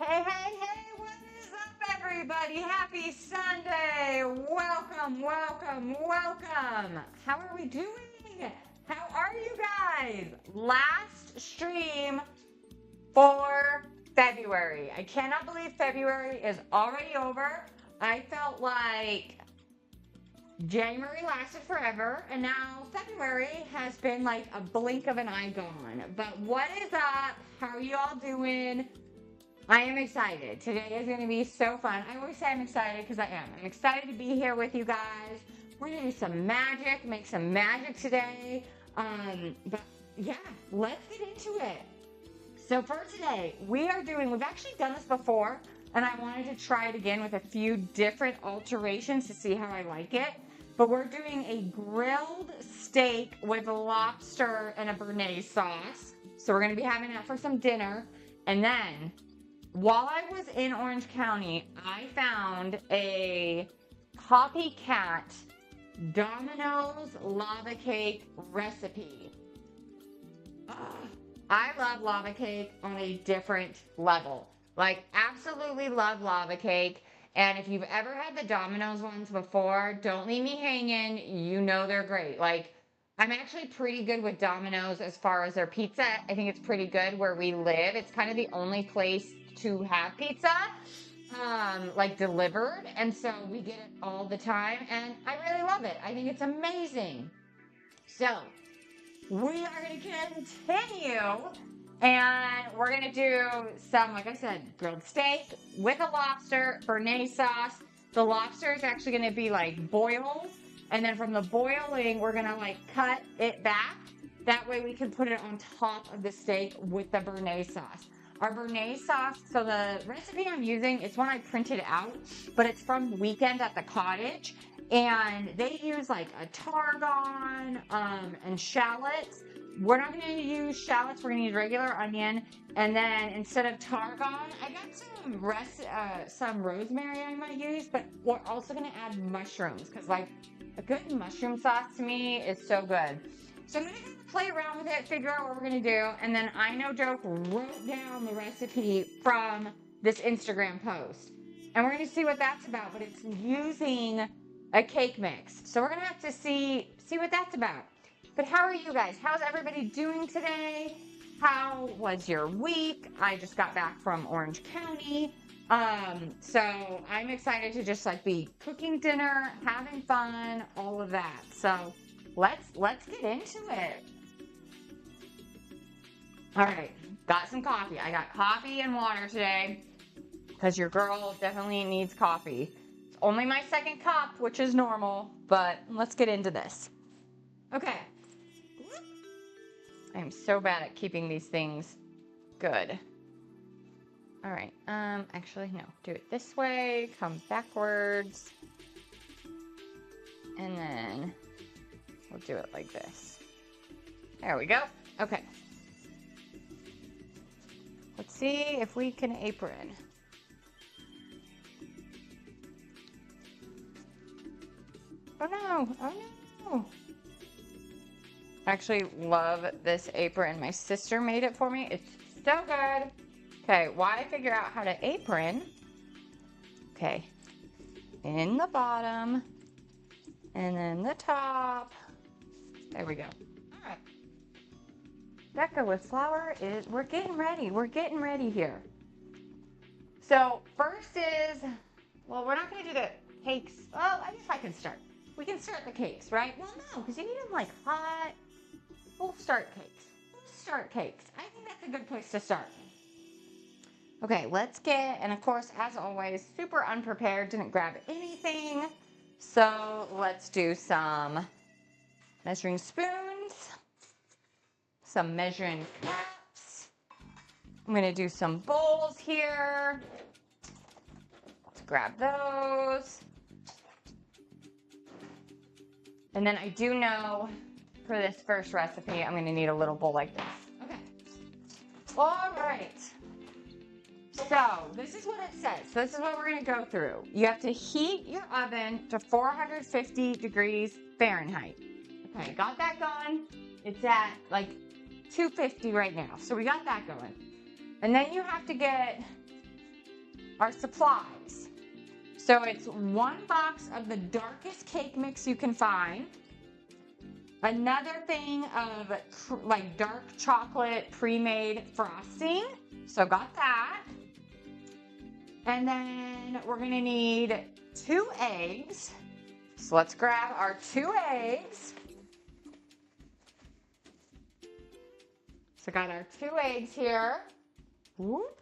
Hey, hey, hey, what is up, everybody? Happy Sunday. Welcome, welcome, welcome. How are we doing? How are you guys? Last stream for February. I cannot believe February is already over. I felt like January lasted forever, and now February has been like a blink of an eye gone. But what is up? How are you all doing? I am excited. Today is going to be so fun. I always say I'm excited because I am. I'm excited to be here with you guys. We're going to do some magic, make some magic today. But yeah, let's get into it. So for today, we've actually done this before, and I wanted to try it again with a few different alterations to see how I like it. But we're doing a grilled steak with lobster and a béarnaise sauce. So we're going to be having that for some dinner. And then, while I was in Orange County, I found a copycat Domino's lava cake recipe. I love lava cake on a different level. Like, absolutely love lava cake. And if you've ever had the Domino's ones before, don't leave me hanging. You know they're great. Like, I'm actually pretty good with Domino's as far as their pizza. I think it's pretty good where we live. It's kind of the only place to have pizza, like delivered. And so we get it all the time. And I really love it. I think it's amazing. So we are going to continue. And we're going to do some, like I said, grilled steak with a lobster, béarnaise sauce. The lobster is actually going to be like boiled. And then from the boiling, we're going to like cut it back. That way we can put it on top of the steak with the béarnaise sauce. Our béarnaise sauce, so the recipe I'm using, it's one I printed out, but it's from Weekend at the Cottage. And they use like a tarragon and shallots. We're not going to use shallots. We're going to use regular onion. And then instead of tarragon, I got some rosemary I might use. But we're also going to add mushrooms because, like, a good mushroom sauce to me is so good. So I'm going to play around with it, figure out what we're going to do. And then I Know Joke wrote down the recipe from this Instagram post. And we're going to see what that's about. But it's using a cake mix. So we're going to have to see what that's about. But how are you guys? How's everybody doing today? How was your week? I just got back from Orange County. So I'm excited to just like be cooking dinner, having fun, all of that. So let's get into it. All right, got some coffee. I got coffee and water today because your girl definitely needs coffee. It's only my second cup, which is normal, but let's get into this. Okay. I'm so bad at keeping these things good. All right, actually, no, do it this way, come backwards, and then we'll do it like this. There we go. Okay. Let's see if we can apron. Oh no, oh no. I actually love this apron. My sister made it for me. It's so good. Okay, while I figure out how to apron, okay, in the bottom, and then the top. There we go. All right. Becca with flour we're getting ready. We're getting ready here. So first is, well, we're not going to do the cakes. Well, I guess I can start. We can start the cakes, right? Well, no, because you need them like hot. We'll start cakes. I think that's a good place to start. Okay, let's get, and of course, as always, super unprepared, didn't grab anything. So let's do some measuring spoons, some measuring cups. I'm going to do some bowls here. Let's grab those. And then I do know for this first recipe, I'm going to need a little bowl like this. Okay. All right. So this is what it says. So this is what we're going to go through. You have to heat your oven to 450 degrees Fahrenheit. Okay, got that going. It's at like 250 right now. So we got that going. And then you have to get our supplies. So it's 1 box of the darkest cake mix you can find. Another thing of like dark chocolate pre-made frosting. So got that. And then we're gonna need 2 eggs. So let's grab our 2 eggs. So got our 2 eggs here. Whoop.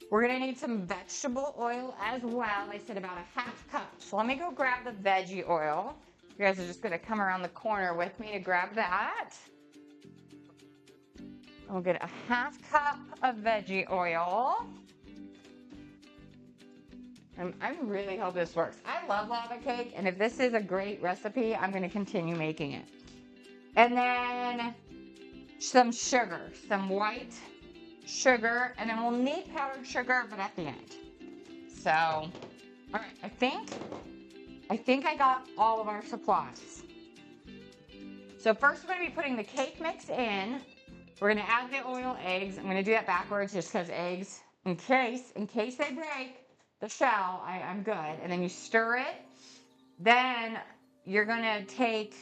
We're gonna need some vegetable oil as well. I said about a 1/2 cup. So let me go grab the veggie oil. You guys are just gonna come around the corner with me to grab that. We'll get a 1/2 cup of veggie oil. And I really hope this works. I love lava cake, and if this is a great recipe, I'm gonna continue making it. And then some sugar, some white sugar, and then we'll need powdered sugar, but at the end. So, all right, I think I got all of our supplies. So first we're gonna be putting the cake mix in. We're gonna add the oil, eggs. I'm gonna do that backwards just because eggs, in case they break the shell, I'm good. And then you stir it. Then you're gonna take,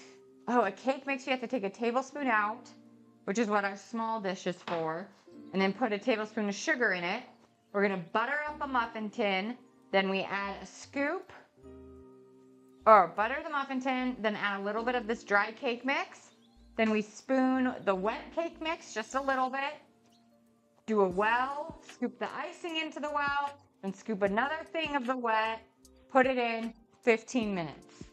a cake mix, you have to take a tablespoon out, which is what our small dish is for. And then put a tablespoon of sugar in it. We're gonna butter up a muffin tin. Then we add a scoop, or butter the muffin tin, then add a little bit of this dry cake mix. Then we spoon the wet cake mix just a little bit. Do a well, scoop the icing into the well, then scoop another thing of the wet, put it in 15 minutes.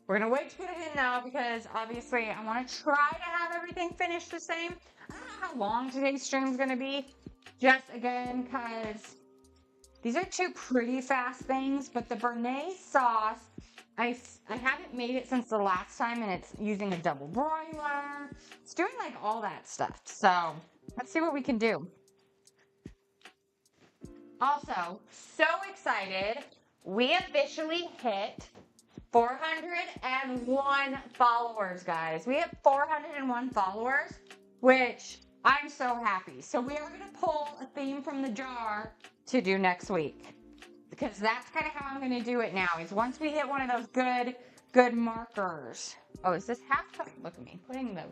We're gonna wait to put it in now because obviously I wanna try to have everything finished the same. I don't know how long today's stream is gonna be, just again, because these are 2 pretty fast things, but the béarnaise sauce, I haven't made it since the last time, and it's using a double broiler. It's doing like all that stuff. So let's see what we can do. Also, so excited. We officially hit 401 followers, guys. We have 401 followers, which I'm so happy. So we are going to pull a theme from the jar to do next week, because that's kind of how I'm going to do it now, is once we hit one of those good markers. Oh, is this 1/2 cup? Look at me putting the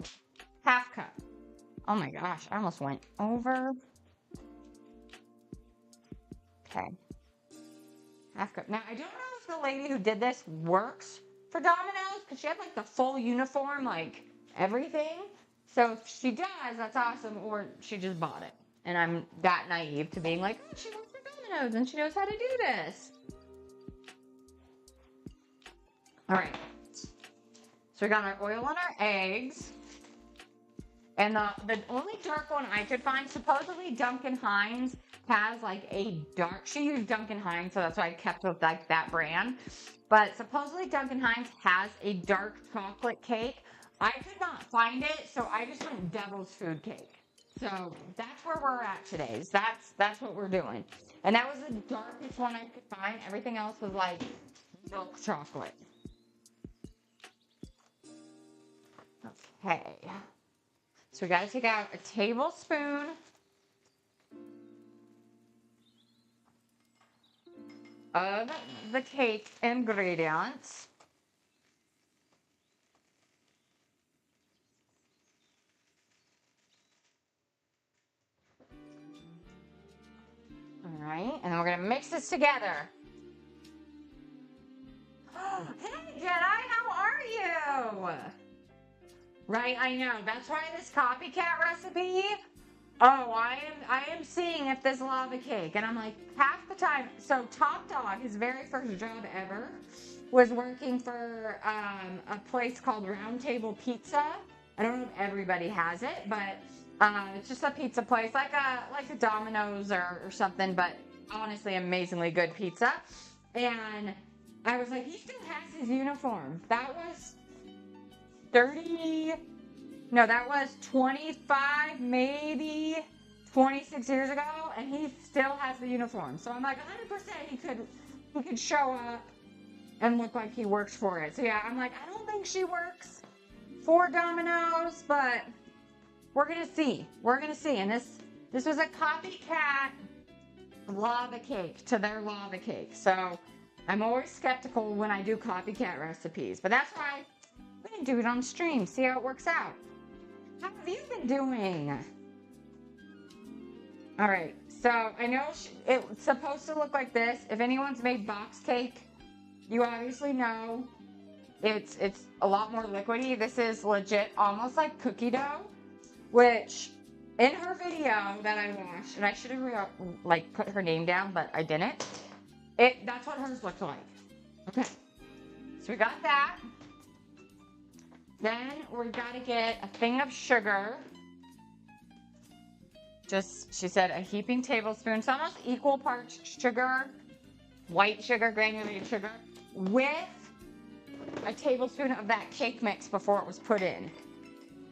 1/2 cup. Oh my gosh, I almost went over. Okay. 1/2 cup. Now, I don't know if the lady who did this works for Domino's, because she had like the full uniform, like everything. So if she does, that's awesome, or she just bought it. And I'm that naive to being like, oh, she works for Domino's and she knows how to do this. All right. So we got our oil on our eggs. And the only dark one I could find, supposedly Duncan Hines has like a dark, she used Duncan Hines, so that's why I kept with like that brand. But supposedly Duncan Hines has a dark chocolate cake. I could not find it, so I just went Devil's Food Cake. So that's where we're at today. That's what we're doing. And that was the darkest one I could find. Everything else was like milk chocolate. Okay. So we got to take out a tablespoon of the cake ingredients. All right, and then we're going to mix this together. Hey, Jedi, how are you? Right, I know. That's why this copycat recipe. Oh, I am seeing if this lava cake, and I'm like, half the time. So Top Dog, his very first job ever, was working for a place called Round Table Pizza. I don't know if everybody has it, but it's just a pizza place, like a Domino's or something. But honestly, amazingly good pizza. And I was like, he still has his uniform. That was 25, maybe 26 years ago, and he still has the uniform. So I'm like, 100% he could show up and look like he works for it. So yeah, I'm like, I don't think she works for Domino's, but we're gonna see. We're gonna see. And this was a copycat lava cake to their lava cake. So I'm always skeptical when I do copycat recipes, but that's why I'm gonna do it on stream, see how it works out. How have you been doing? All right, so I know it's supposed to look like this. If anyone's made box cake, you obviously know it's a lot more liquidy. This is legit almost like cookie dough, which in her video that I watched, and I should have like put her name down, but I didn't. That's what hers looked like. Okay, so we got that. Then we got to get a thing of sugar. Just, she said, a heaping tablespoon, so almost equal parts sugar, white sugar, granulated sugar, with a tablespoon of that cake mix before it was put in.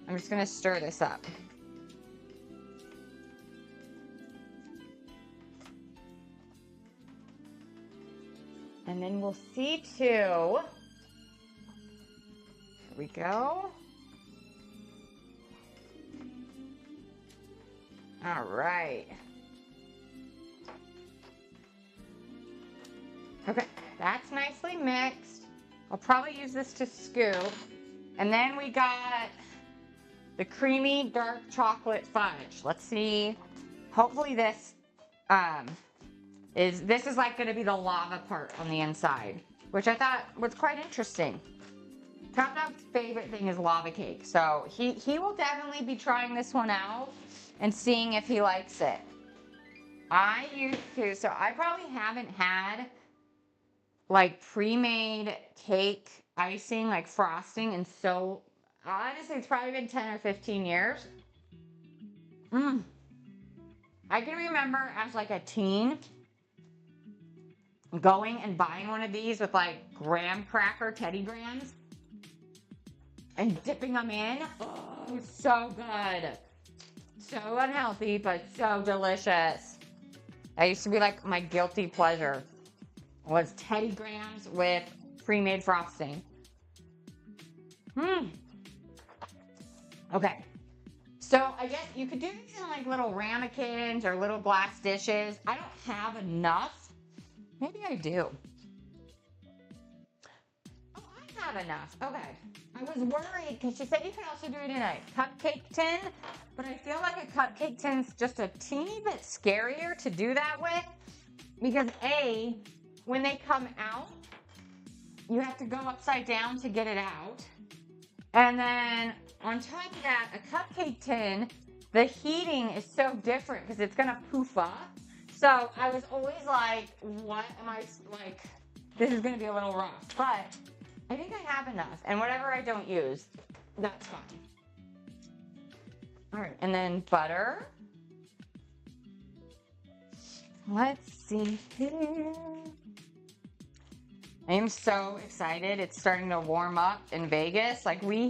I'm just going to stir this up. And then we'll see too. Here we go. All right. Okay, that's nicely mixed. I'll probably use this to scoop. And then we got the creamy dark chocolate fudge. Let's see. Hopefully this is like going to be the lava part on the inside, which I thought was quite interesting. Top Dog's favorite thing is lava cake, so he will definitely be trying this one out and seeing if he likes it. I used to, so I probably haven't had like pre-made cake icing, like frosting, and so honestly, it's probably been 10 or 15 years. I can remember as like a teen going and buying one of these with like graham cracker Teddy Grahams and dipping them in. Oh, so good. So unhealthy, but so delicious. That used to be like my guilty pleasure, was Teddy Grahams with pre-made frosting. Okay. So I guess you could do these in like little ramekins or little glass dishes. I don't have enough. Maybe I do. Oh, I have enough. Okay. I was worried because she said you can also do it in a cupcake tin, but I feel like a cupcake tin's just a teeny bit scarier to do that with because A, when they come out, you have to go upside down to get it out. And then on top of that, a cupcake tin, the heating is so different because it's going to poof up. So I was always like, what am I, like, this is going to be a little rough. But I think I have enough. And whatever I don't use, that's fine. All right, and then butter. Let's see here. I am so excited. It's starting to warm up in Vegas. Like we're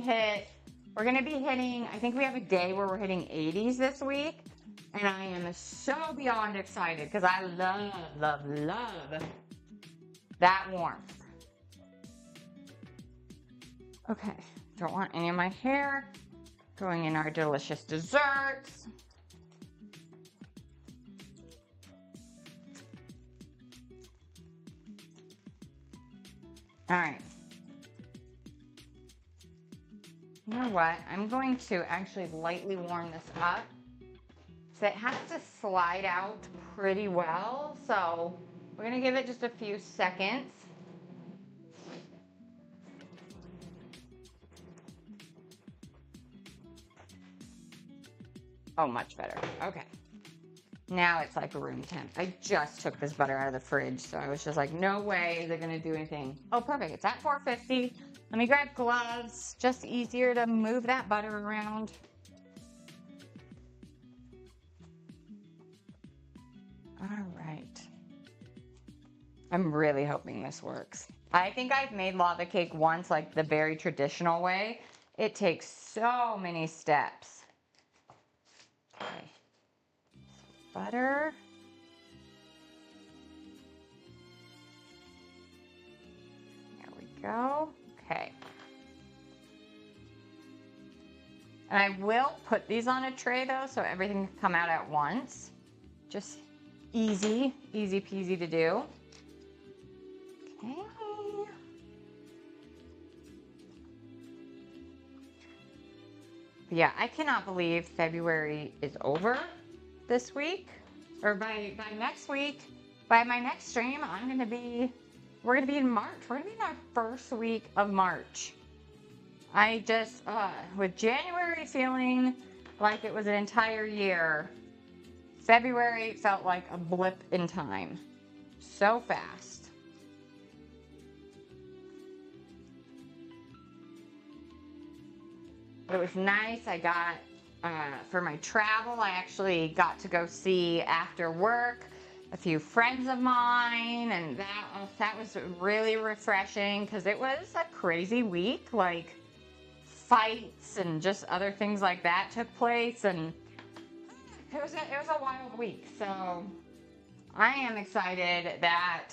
going to be hitting, I think we have a day where we're hitting 80s this week. And I am so beyond excited because I love that warmth. Okay, don't want any of my hair going in our delicious desserts. All right. You know what? I'm going to actually lightly warm this up. So it has to slide out pretty well. So we're going to give it just a few seconds. Oh, much better. Okay. Now it's like room temp. I just took this butter out of the fridge, so I was just like, no way is it going to do anything. Oh, perfect. It's at 450. Let me grab gloves. Just easier to move that butter around. All right. I'm really hoping this works. I think I've made lava cake once, like the very traditional way. It takes so many steps. Okay. Butter. There we go. Okay. And I will put these on a tray though, so everything can come out at once. Just easy peasy to do. Okay. Yeah, I cannot believe February is over this week, or by next week. By my next stream, we're gonna be in March. We're gonna be in our first week of March. I just, with January feeling like it was an entire year, February felt like a blip in time. So fast. But it was nice. I got, for my travel, I actually got to go see after work a few friends of mine, and that was really refreshing because it was a crazy week. Like, fights and just other things like that took place, and it was a wild week. So I am excited that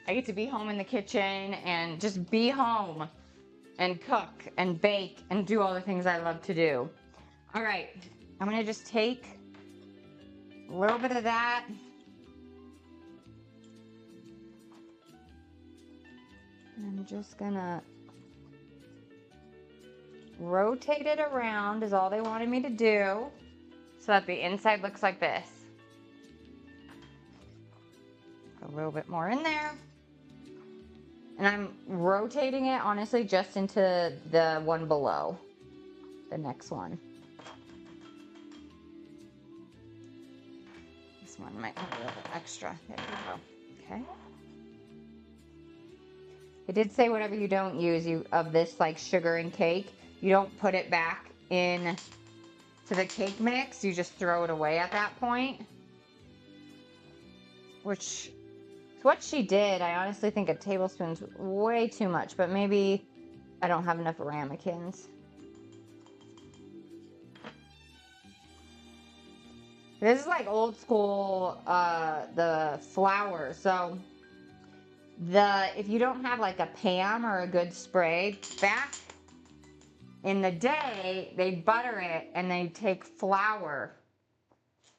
I get to be home in the kitchen and just be home and cook and bake and do all the things I love to do. All right, I'm gonna just take a little bit of that. And I'm just gonna rotate it around is all they wanted me to do so that the inside looks like this. A little bit more in there. And I'm rotating it, honestly, just into the one below, the next one. This one might have a little bit extra. There we go. Okay. It did say whatever you don't use of this, like sugar and cake, you don't put it back in to the cake mix. You just throw it away at that point. Which is what she did. I honestly think a tablespoon's way too much, but maybe I don't have enough ramekins. This is like old school, the flour. So if you don't have like a Pam or a good spray, back in the day, they'd butter it and they'd take flour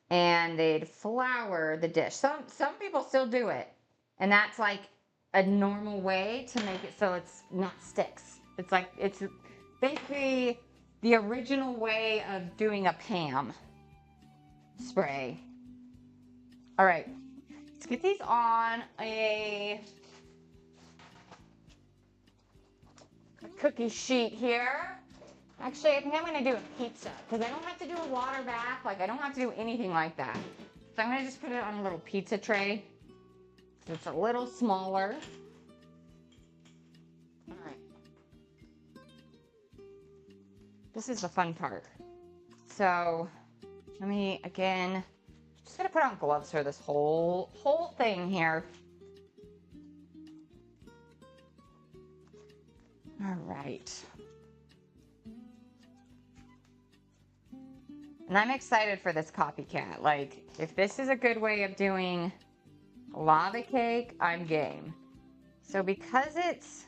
and they'd flour the dish. Some people still do it. And that's like a normal way to make it so it's not sticks. It's like, it's basically the original way of doing a Pam spray. All right, let's get these on a cookie sheet here. Actually, I think I'm gonna do a pizza because I don't have to do a water bath. Like, I don't have to do anything like that. So I'm gonna just put it on a little pizza tray. So it's a little smaller. All right. This is the fun part. So let me, again, just gonna put on gloves for this whole thing here. All right. And I'm excited for this copycat. Like, if this is a good way of doing lava cake, I'm game. So because it's...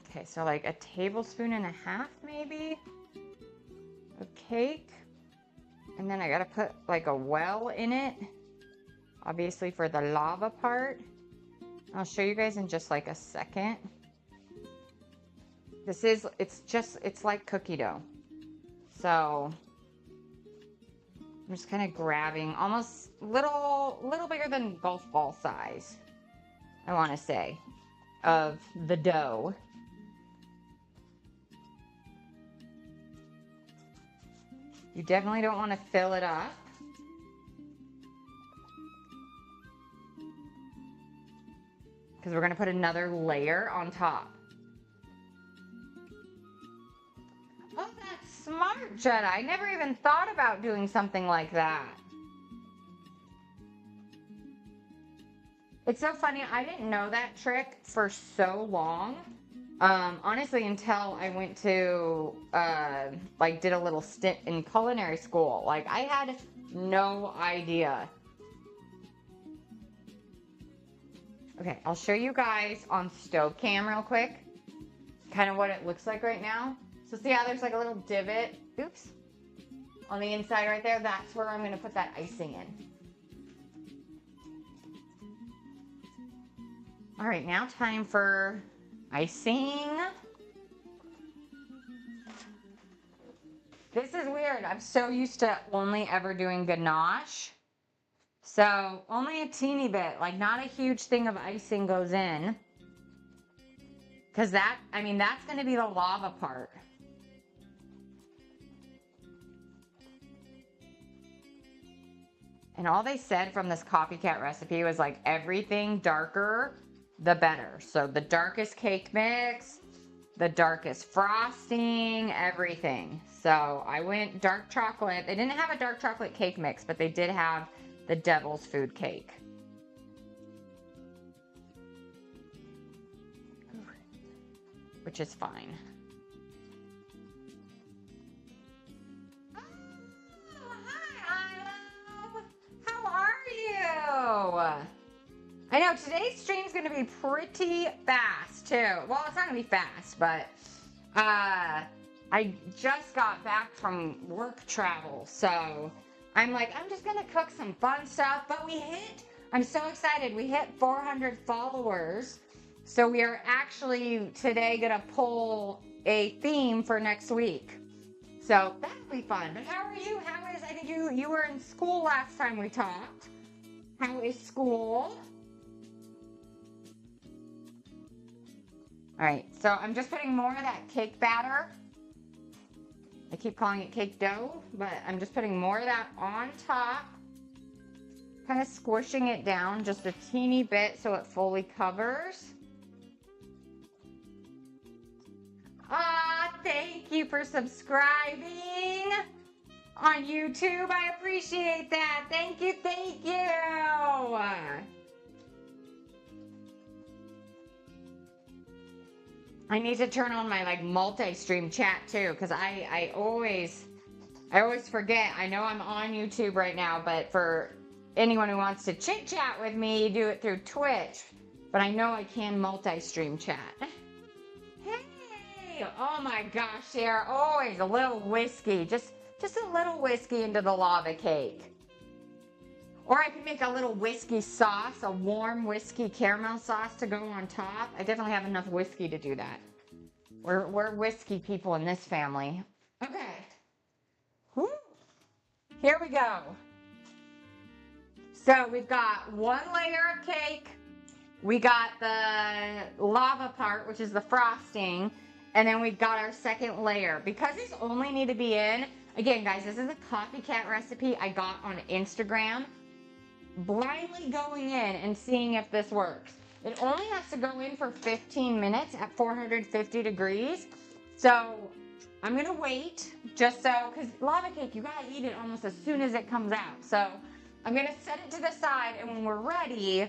Okay, so like a tablespoon and a half maybe of cake. And then I gotta put like a well in it, obviously for the lava part. I'll show you guys in just like a second. It's like cookie dough. So I'm just kind of grabbing almost little bigger than golf ball size, I want to say, of the dough. You definitely don't want to fill it up. Because we're going to put another layer on top. Oh, that's smart, Jenna. I never even thought about doing something like that. It's so funny. I didn't know that trick for so long. Honestly, until I went to, like, did a little stint in culinary school. Like, I had no idea. Okay, I'll show you guys on stove cam real quick. Kind of what it looks like right now. So see how there's like a little divot? Oops. on the inside right there, that's where I'm going to put that icing in. All right, now time for icing. This is weird. I'm so used to only ever doing ganache. So only a teeny bit, like not a huge thing of icing goes in. Because that, I mean, that's going to be the lava part. And all they said from this copycat recipe was like everything darker, the better. So the darkest cake mix, the darkest frosting, everything. So I went dark chocolate. They didn't have a dark chocolate cake mix, but they did have the devil's food cake. Which is fine. Oh, hi, Ilo. How are you? I know today's stream's gonna be pretty fast too. Well, it's not gonna be fast, but I just got back from work travel, so I'm like, I'm just gonna cook some fun stuff. But I'm so excited, we hit 400 followers. So we are actually today gonna pull a theme for next week. So that'll be fun. But how are you? I think you were in school last time we talked. How is school? All right, so I'm just putting more of that cake batter. I keep calling it cake dough, but I'm just putting more of that on top. Kind of squishing it down just a teeny bit so it fully covers. Thank you for subscribing on YouTube. I appreciate that. Thank you, thank you. I need to turn on my like multi-stream chat too, because I always forget. I know I'm on YouTube right now, but for anyone who wants to chit chat with me, do it through Twitch. But I know I can multi-stream chat. Hey! Oh my gosh, Sarah, always a little whiskey. Just a little whiskey into the lava cake. Or I could make a little whiskey sauce, a warm whiskey caramel sauce to go on top. I definitely have enough whiskey to do that. We're whiskey people in this family. Okay. Woo. Here we go. So we've got one layer of cake. We got the lava part, which is the frosting. And then we've got our second layer. Because these only need to be in, again, guys, this is a copycat recipe I got on Instagram. Blindly going in and seeing if this works. It only has to go in for 15 minutes at 450 degrees. So I'm gonna wait just so, because lava cake, you gotta eat it almost as soon as it comes out. So I'm gonna set it to the side, and when we're ready,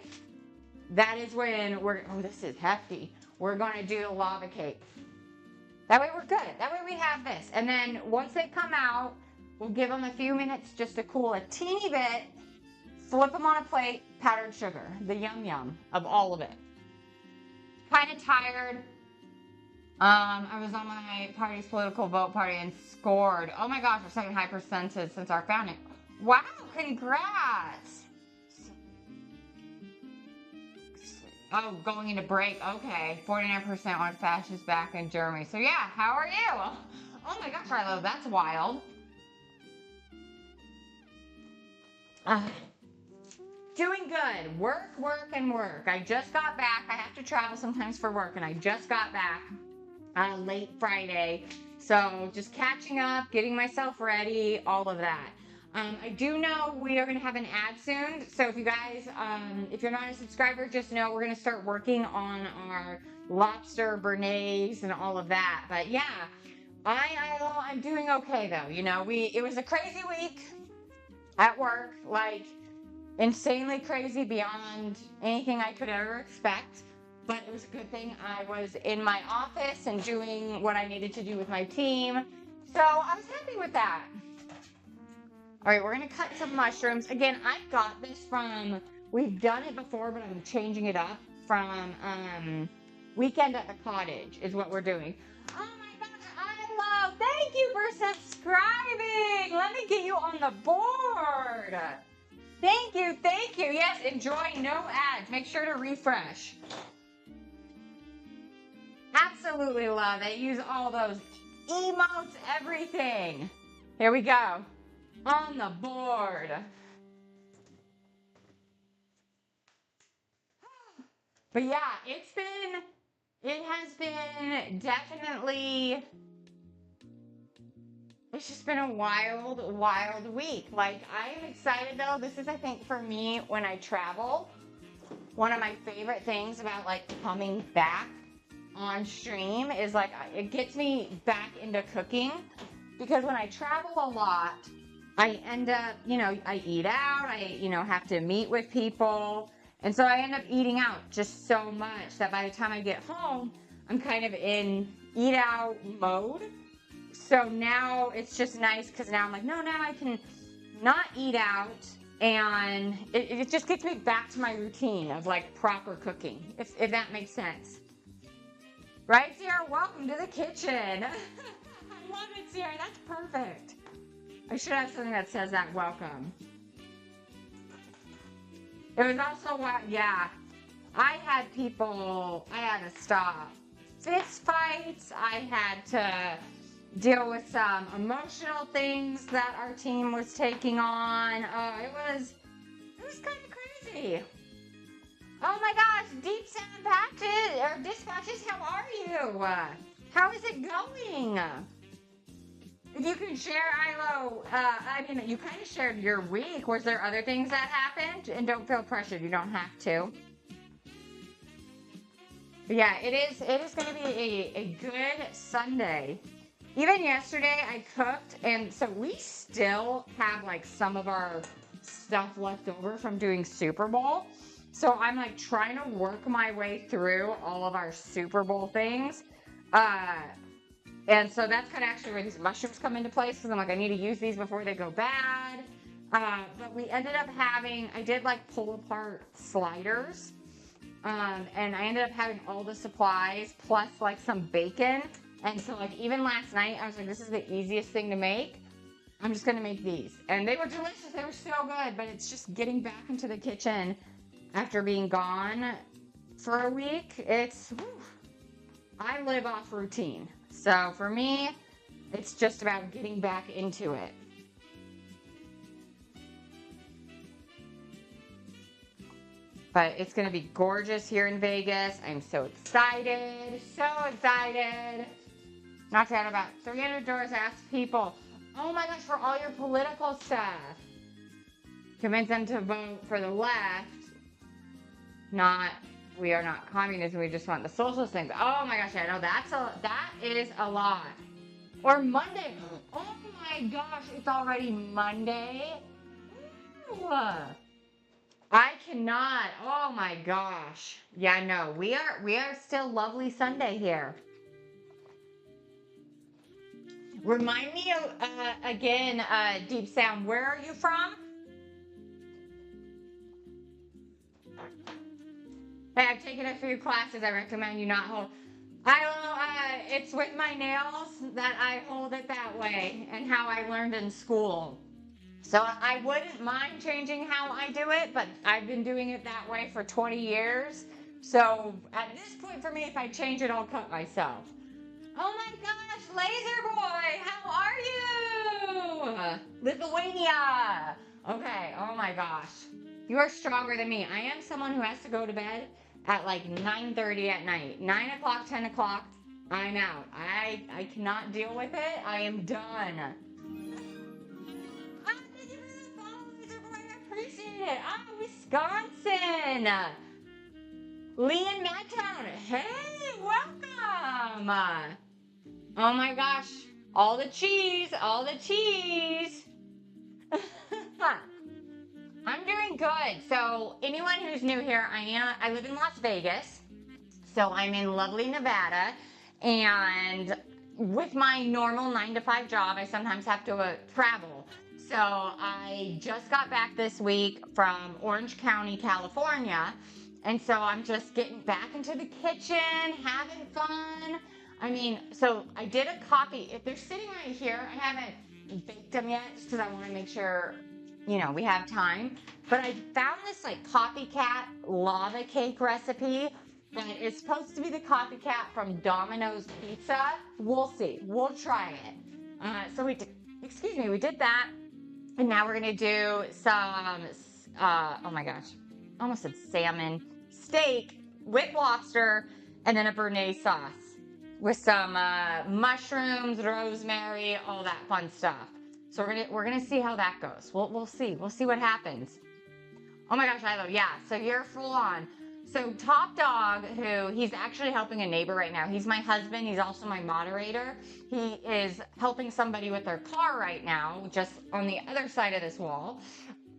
that is when oh, this is hefty. We're gonna do the lava cake. That way we're good. That way we have this. And then once they come out, we'll give them a few minutes just to cool a teeny bit. Flip them on a plate, powdered sugar, the yum yum of all of it. Kind of tired. I was on my party's political vote party and scored. Oh my gosh, we're second high percentage since our founding. Wow, congrats. Oh, going into break. Okay, 49% on fascist back in Germany. So yeah, how are you? Oh my gosh, Arlo, that's wild. Doing good. Work, and work. I just got back. I have to travel sometimes for work, and I just got back late Friday. So just catching up, getting myself ready, all of that. I do know we are going to have an ad soon. So if you guys, if you're not a subscriber, just know we're going to start working on our lobster béarnaise and all of that. But yeah, I'm doing okay though. You know, it was a crazy week at work, like insanely crazy beyond anything I could ever expect. But it was a good thing I was in my office and doing what I needed to do with my team. So I was happy with that. All right, we're gonna cut some mushrooms. Again, I got this from, we've done it before, but I'm changing it up from Weekend at the Cottage is what we're doing. Oh my gosh, Hello, thank you for subscribing. Let me get you on the board. Thank you, thank you. Yes, enjoy, no ads. Make sure to refresh. Absolutely love it. Use all those emotes, everything. Here we go. On the board. But yeah, it has been definitely, it's just been a wild, wild week. Like, I am excited though. This is, I think, for me, when I travel, one of my favorite things about like coming back on stream is like, it gets me back into cooking, because when I travel a lot, I end up, I eat out, I, have to meet with people. And so I end up eating out just so much that by the time I get home, I'm kind of in eat out mode. So now it's just nice, because now I'm like, no, now I can not eat out, and it just gets me back to my routine of like proper cooking, if that makes sense. Right, Sierra? Welcome to the kitchen. I love it, Sierra. That's perfect. I should have something that says that, welcome. It was also, yeah, I had to stop fist fights. I had to deal with some emotional things that our team was taking on. It was kind of crazy. Oh my gosh, Deep Sound Patches, or Dispatches, how are you? How is it going? If you can share, Ilo, you kind of shared your week. Was there other things that happened? And don't feel pressured, you don't have to. But yeah, it is going to be a good Sunday. Even yesterday I cooked, and so we still have like some of our stuff left over from doing Super Bowl. So I'm like trying to work my way through all of our Super Bowl things. And so that's kind of actually where these mushrooms come into place, because I'm like, I need to use these before they go bad. But we ended up I did like pull apart sliders. And I ended up having all the supplies plus like some bacon. And so like even last night, I was like, this is the easiest thing to make. I'm just going to make these. And they were delicious. They were so good. But it's just getting back into the kitchen after being gone for a week. I live off routine. So for me, it's just about getting back into it. But it's going to be gorgeous here in Vegas. I'm so excited. So excited. Not to add about 300 doors asked people, oh my gosh, for all your political stuff. Convince them to vote for the left. We are not communism, we just want the socialist things. Oh my gosh, I know that is a lot. Or Monday. Oh my gosh, it's already Monday. Ooh. I cannot. Oh my gosh. Yeah, no, we are still lovely Sunday here. Remind me again, Deep Sound, where are you from? Hey, I've taken a few classes. I recommend you not hold. It's with my nails that I hold it that way, and how I learned in school. So I wouldn't mind changing how I do it, but I've been doing it that way for 20 years. So at this point for me, if I change it, I'll cut myself. Oh my gosh, Laser Boy, how are you? Lithuania. Okay, oh my gosh. You are stronger than me. I am someone who has to go to bed at like 9:30 at night. 9 o'clock, 10 o'clock, I'm out. I cannot deal with it. I am done. Thank you for the follow, Laser Boy. I appreciate it. Wisconsin. Lee and Madtown. Hey, welcome. Oh my gosh. All the cheese. All the cheese. I'm doing good. So anyone who's new here, I live in Las Vegas. So I'm in lovely Nevada. And with my normal 9-to-5 job, I sometimes have to travel. So I just got back this week from Orange County, California. And so I'm just getting back into the kitchen, having fun. I mean, so I did a copy. If they're sitting right here, I haven't baked them yet just because I want to make sure, we have time. But I found this like copycat lava cake recipe that is supposed to be the copycat from Domino's Pizza. We'll see. We'll try it. So we did, excuse me, we did that. And now we're going to do some, oh my gosh, almost said salmon steak with lobster and then a béarnaise sauce with some mushrooms, rosemary, all that fun stuff. So we're gonna see how that goes. We'll see. We'll see what happens. Oh my gosh, Ilo, yeah. So you're full on. So Top Dog, he's actually helping a neighbor right now. He's my husband. He's also my moderator. He is helping somebody with their car right now, just on the other side of this wall.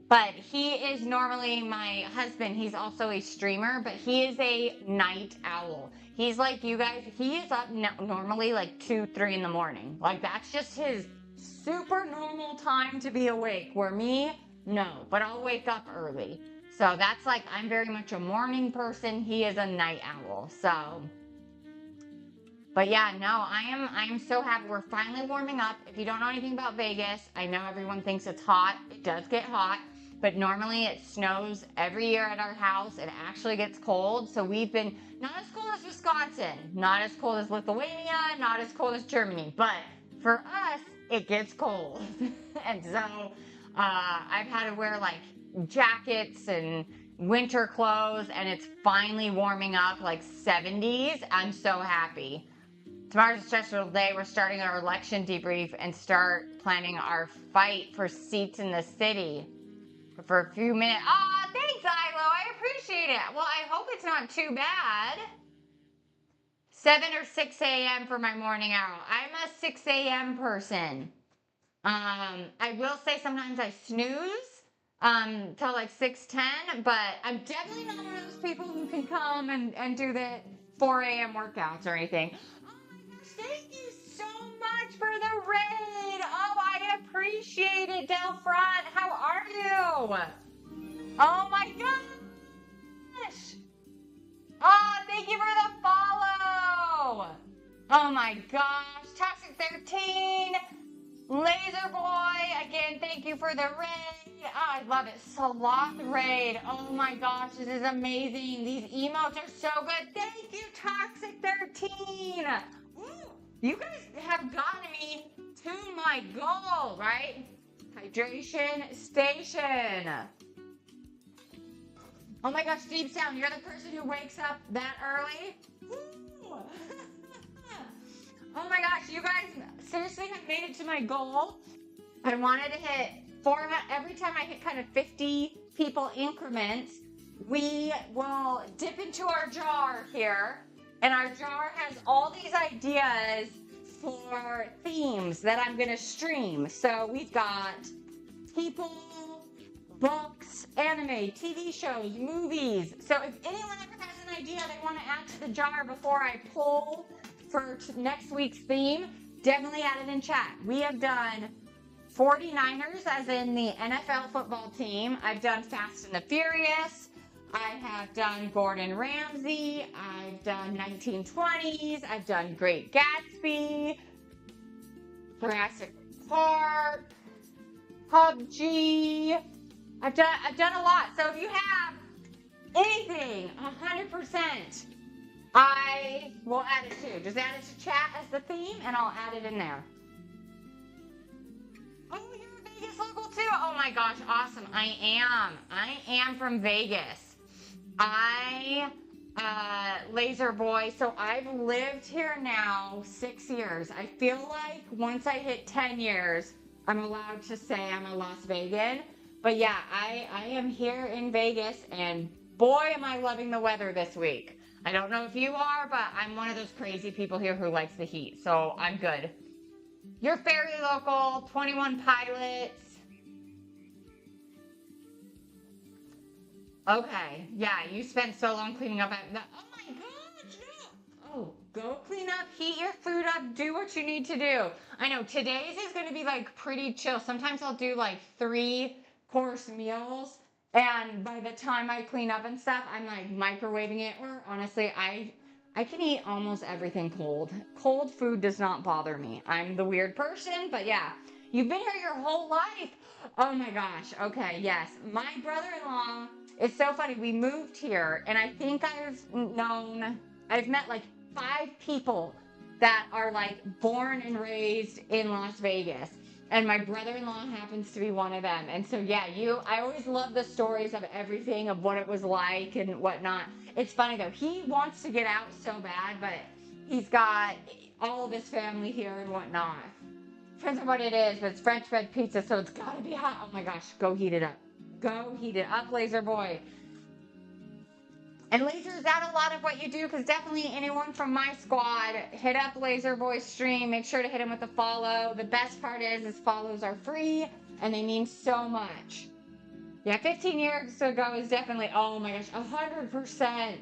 But he is normally my husband. He's also a streamer, but he is a night owl. He's like you guys. He is up normally like 2, 3 in the morning. Like that's just his super normal time to be awake. Where me, no, but I'll wake up early. So that's like, I'm very much a morning person. He is a night owl. So, but yeah, no, I am so happy. We're finally warming up. If you don't know anything about Vegas, I know everyone thinks it's hot. It does get hot, but normally it snows every year at our house. It actually gets cold. So we've been not as cold as Wisconsin, not as cold as Lithuania, not as cold as Germany, but for us, it gets cold. And so I've had to wear like jackets and winter clothes, and it's finally warming up like 70s. I'm so happy. Tomorrow's a stressful day. We're starting our election debrief and start planning our fight for seats in the city for a few minutes. Oh, thanks, Ilo. I appreciate it. Well, I hope it's not too bad. 7 or 6 a.m. for my morning hour. I'm a 6 a.m. person. I will say sometimes I snooze till like 6:10, but I'm definitely not one of those people who can come and do the 4 a.m. workouts or anything. Oh my gosh, thank you so much for the raid. Oh, I appreciate it, Del Front. How are you? Oh my gosh. Oh, thank you for the follow. Oh my gosh. Toxic 13. Laser Boy, again, thank you for the raid. Oh, I love it. Sloth raid. Oh my gosh, this is amazing. These emotes are so good. Thank you, Toxic 13. Ooh, you guys have gotten me to my goal, right? Hydration station. Oh my gosh, Deep Sound, you're the person who wakes up that early? Ooh. Oh my gosh, you guys seriously have made it to my goal. I wanted to hit 400, every time I hit kind of 50 people increments, we will dip into our jar here, and our jar has all these ideas for themes that I'm gonna stream. So we've got people, books, anime, TV shows, movies. So if anyone ever has an idea they want to add to the jar before I pull for next week's theme, definitely add it in chat. We have done 49ers, as in the NFL football team. I've done Fast and the Furious. I have done Gordon Ramsay. I've done 1920s. I've done Great Gatsby, Jurassic Park, PUBG. I've done a lot. So if you have anything, 100%. I will add it too. Just add it to chat as the theme, and I'll add it in there. Oh, you're a Vegas local too? Oh my gosh, awesome. I am from Vegas. Laser Boy, so I've lived here now 6 years. I feel like once I hit 10 years, I'm allowed to say I'm a Las Vegan. But yeah, I am here in Vegas, and boy, am I loving the weather this week. I don't know if you are, but I'm one of those crazy people here who likes the heat, so I'm good. You're fairly local, 21 Pilots. Okay, yeah, you spent so long cleaning up. Oh my gosh, no. Oh, go clean up, heat your food up, do what you need to do. I know, today's is going to be like pretty chill. Sometimes I'll do like 3-course meals. And by the time I clean up and stuff, I'm like microwaving it. Or honestly, I I can eat almost everything cold. Cold food does not bother me. I'm the weird person, but yeah. You've been here your whole life. Oh my gosh. Okay, yes. My brother-in-law, it's so funny. We moved here, and I think I've met like 5 people that are like born and raised in Las Vegas. And my brother-in-law happens to be one of them. And so, yeah, I always love the stories of everything, of what it was like and whatnot. It's funny though, he wants to get out so bad, but he's got all of his family here and whatnot. Depends on what it is, but it's French bread pizza, so it's gotta be hot. Oh my gosh, go heat it up. Go heat it up, Laser Boy. And Laser, is that a lot of what you do? Because definitely anyone from my squad, hit up Laser Boy's stream. Make sure to hit him with a follow. The best part is follows are free, and they mean so much. Yeah, 15 years ago is definitely, oh my gosh, 100%.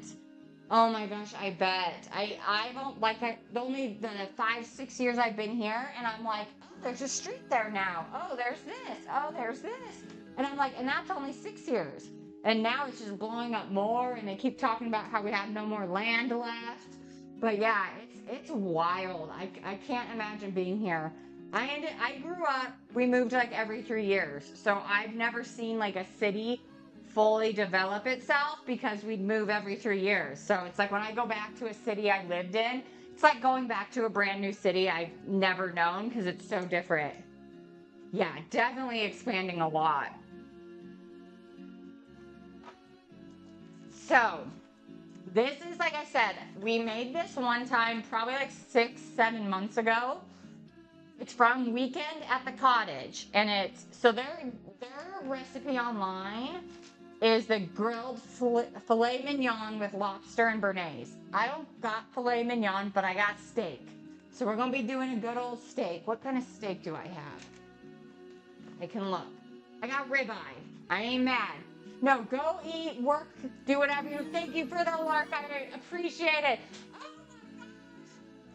Oh my gosh, I bet. I don't like only the 5, 6 years I've been here, and I'm like, oh, there's a street there now. Oh, there's this. Oh, there's this. And I'm like, and that's only 6 years. And now it's just blowing up more, and they keep talking about how we have no more land left. But yeah, it's wild. I can't imagine being here. I grew up, we moved like every 3 years. So I've never seen like a city fully develop itself because we'd move every 3 years. So it's like when I go back to a city I lived in, it's like going back to a brand new city I've never known because it's so different. Yeah, definitely expanding a lot. So this is, like I said, we made this one time probably like 6, 7 months ago. It's from Weekend at the Cottage, and so their recipe online is the grilled filet mignon with lobster and béarnaise. I don't got filet mignon, but I got steak. So we're gonna be doing a good old steak. What kind of steak do I have? I can look. I got ribeye. I ain't mad. No, go eat, work, do whatever you. Thank you for the lark. I appreciate it. Oh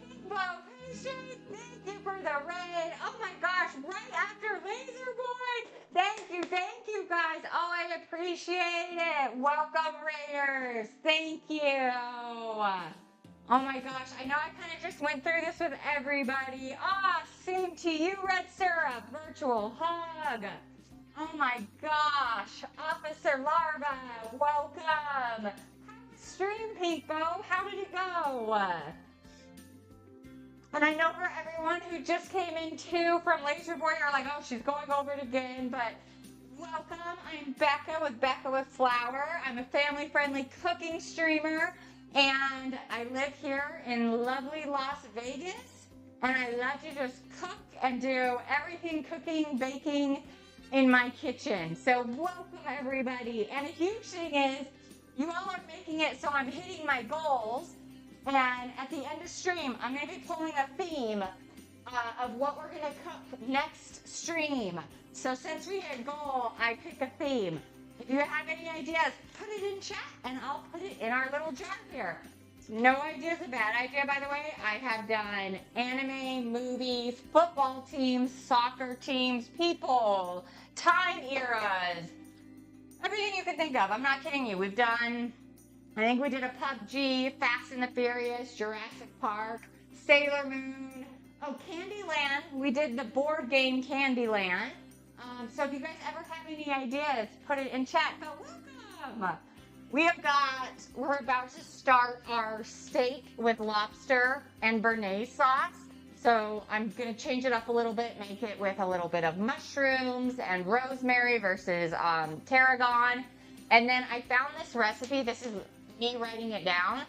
my gosh, patient. Thank you for the raid. Oh my gosh, right after Laser Boy. Thank you guys. Oh, I appreciate it. Welcome, Raiders. Thank you. Oh my gosh, I know I kind of just went through this with everybody. Ah, same to you, Red Syrup. Virtual hug. Oh my gosh, Officer Larva, welcome. Stream People, how did it go? And I know for everyone who just came in too from Laser Boy, you're like, oh, she's going over it again, but welcome. I'm Becca with Becca with Flour. I'm a family-friendly cooking streamer, and I live here in lovely Las Vegas, and I love to just cook and do everything cooking, baking, in my kitchen. So welcome everybody. And a huge thing is you all are making it so I'm hitting my goals. And at the end of stream, I'm going to be pulling a theme of what we're going to cook next stream. So since we hit goal, I pick a theme. If you have any ideas, put it in chat and I'll put it in our little jar here. No idea is a bad idea, by the way. I have done anime, movies, football teams, soccer teams, people, time eras, everything you can think of. I'm not kidding you. We've done, I think we did a PUBG, Fast and the Furious, Jurassic Park, Sailor Moon, oh, Candyland. We did the board game Candyland. So if you guys ever have any ideas, put it in chat. But welcome. We're about to start our steak with lobster and béarnaise sauce. So I'm going to change it up a little bit, make it with a little bit of mushrooms and rosemary versus tarragon. And then I found this recipe. This is me writing it down.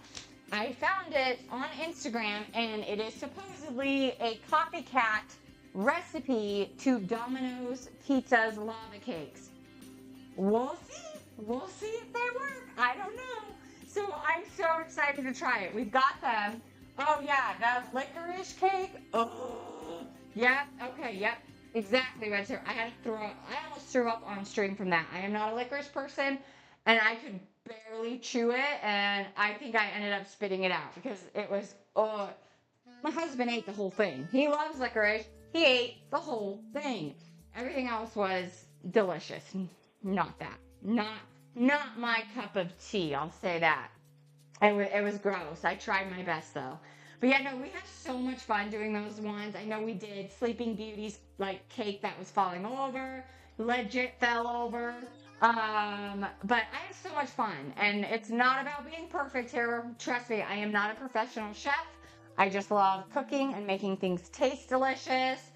I found it on Instagram, and it is supposedly a copycat recipe to Domino's Pizza's lava cakes. We'll see. We'll see if they work. I don't know. So I'm so excited to try it. We've got them. Oh yeah, the licorice cake. Oh, yeah. Okay. Yep. Exactly. Right here. I almost threw up on stream from that. I am not a licorice person, and I could barely chew it, and I think I ended up spitting it out because it was. Oh, my husband ate the whole thing. He loves licorice. He ate the whole thing. Everything else was delicious. Not that. Not my cup of tea. I'll say that. It was gross. I tried my best though. But yeah, no, we had so much fun doing those ones. I know we did Sleeping Beauty's like cake that was falling over, legit fell over. But I had so much fun, and it's not about being perfect here. Trust me, I am not a professional chef. I just love cooking and making things taste delicious.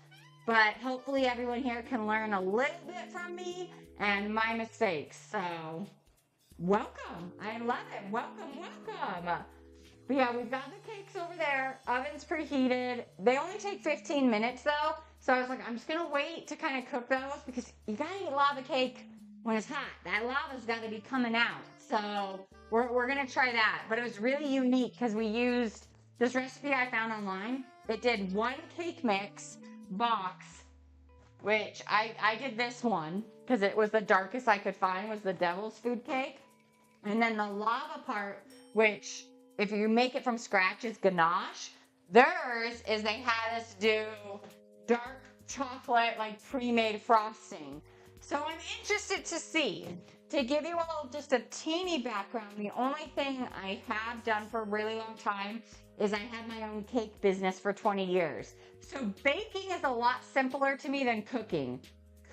But hopefully everyone here can learn a little bit from me and my mistakes. So welcome. I love it. Welcome, welcome. But yeah, we've got the cakes over there. Oven's preheated. They only take 15 minutes though. So I was like, I'm just going to wait to kind of cook those because you got to eat lava cake when it's hot. That lava's got to be coming out. So we're going to try that. But it was really unique because we used this recipe I found online. It did one cake mix box, which I did this one because it was the darkest I could find, was the devil's food cake. And then the lava part, which if you make it from scratch is ganache. Theirs is they had us do dark chocolate, like pre-made frosting. So I'm interested to see. To give you all just a teeny background, the only thing I have done for a really long time is I had my own cake business for 20 years. So baking is a lot simpler to me than cooking.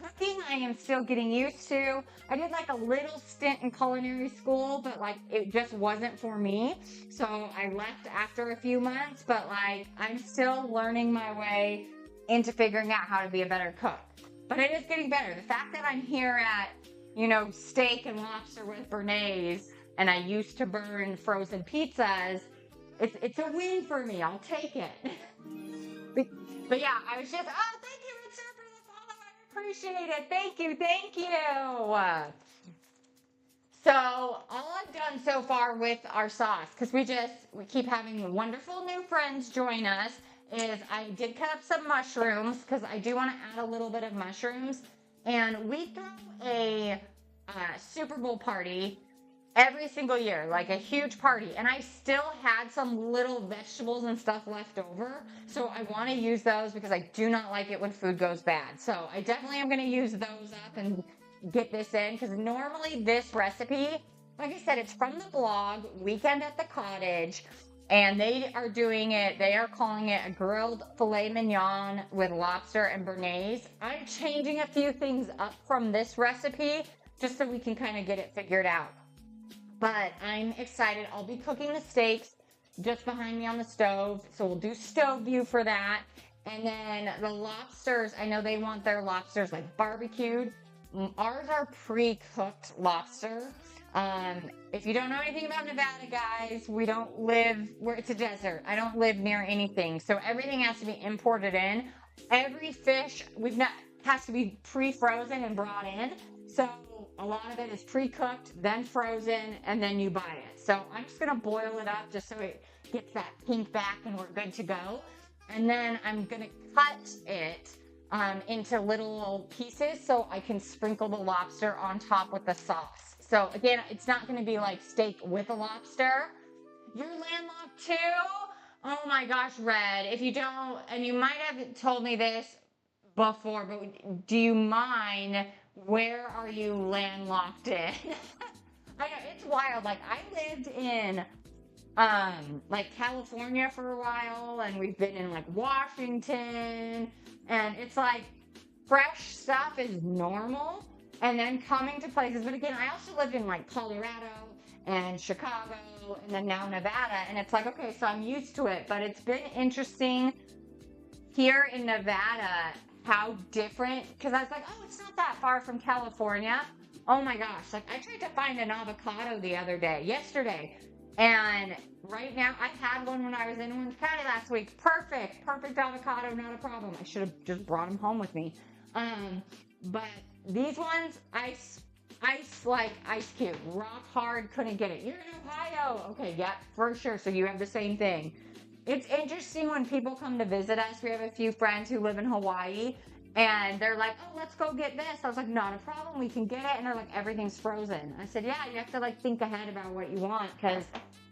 Cooking, I am still getting used to. I did like a little stint in culinary school, but like it just wasn't for me. So I left after a few months, but like I'm still learning my way into figuring out how to be a better cook. But it is getting better. The fact that I'm here at, steak and lobster with Bernays, and I used to burn frozen pizzas, it's a win for me. I'll take it. but yeah, I was just, thank you, Richard, for the follow. I appreciate it. Thank you. So all I've done so far with our sauce, because we keep having wonderful new friends join us, is I did cut up some mushrooms because I do want to add a little bit of mushrooms. And we throw a Super Bowl party every single year, like a huge party. And I still had some little vegetables and stuff left over. So I want to use those because I do not like it when food goes bad. So I definitely am going to use those up and get this in, because normally this recipe, like I said, it's from the blog, Weekend at the Cottage. And they are calling it a grilled filet mignon with lobster and Bernays. I'm changing a few things up from this recipe just so we can kind of get it figured out. But I'm excited. I'll be cooking the steaks just behind me on the stove. So we'll do stove view for that. And then the lobsters, I know they want their lobsters like barbecued. Ours are pre-cooked lobster. If you don't know anything about Nevada, guys, we don't live where it's a desert. I don't live near anything. So everything has to be imported in. Every fish has to be pre-frozen and brought in. So a lot of it is pre-cooked, then frozen, and then you buy it. So I'm just going to boil it up just so it gets that pink back and we're good to go. And then I'm going to cut it into little pieces so I can sprinkle the lobster on top with the sauce. So again, it's not going to be like steak with a lobster. You're landlocked too? Oh my gosh, Red. If you don't, and you might have told me this before, but do you mind, where are you landlocked in? I know, it's wild. Like I lived in like California for a while, and we've been in like Washington, and it's like fresh stuff is normal. And then coming to places, but again, I also lived in like Colorado and Chicago and then now Nevada. And it's like, okay, so I'm used to it, but it's been interesting here in Nevada, how different, because I was like, oh, it's not that far from California. Oh my gosh. Like I tried to find an avocado yesterday. And right now I had one when I was in Orange County last week. Perfect avocado, not a problem. I should have just brought them home with me. But these ones, ice like ice cube, rock hard, couldn't get it. You're in Ohio. Okay, yeah, for sure. So you have the same thing. It's interesting when people come to visit us. We have a few friends who live in Hawaii, and they're like, oh, let's go get this. I was like, not a problem. We can get it. And they're like, everything's frozen. I said, yeah, you have to like think ahead about what you want because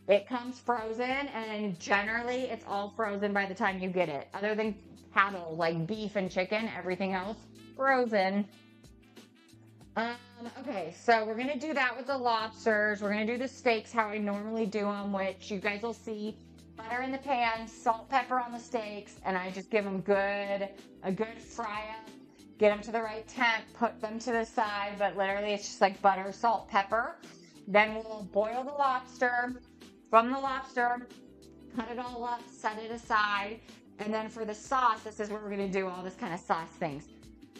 it comes frozen, and generally it's all frozen by the time you get it. Other than cattle, like beef and chicken, everything else frozen. Um, okay, so we're gonna do that with the lobsters. We're gonna do the steaks how I normally do them, which you guys will see butter in the pan, salt, pepper on the steaks, and I just give them a good fry up, get them to the right temp, put them to the side, but literally it's just like butter, salt, pepper. Then we'll boil the lobster. From the lobster, cut it all up, set it aside, and then for the sauce, this is where we're gonna do all this kind of sauce things.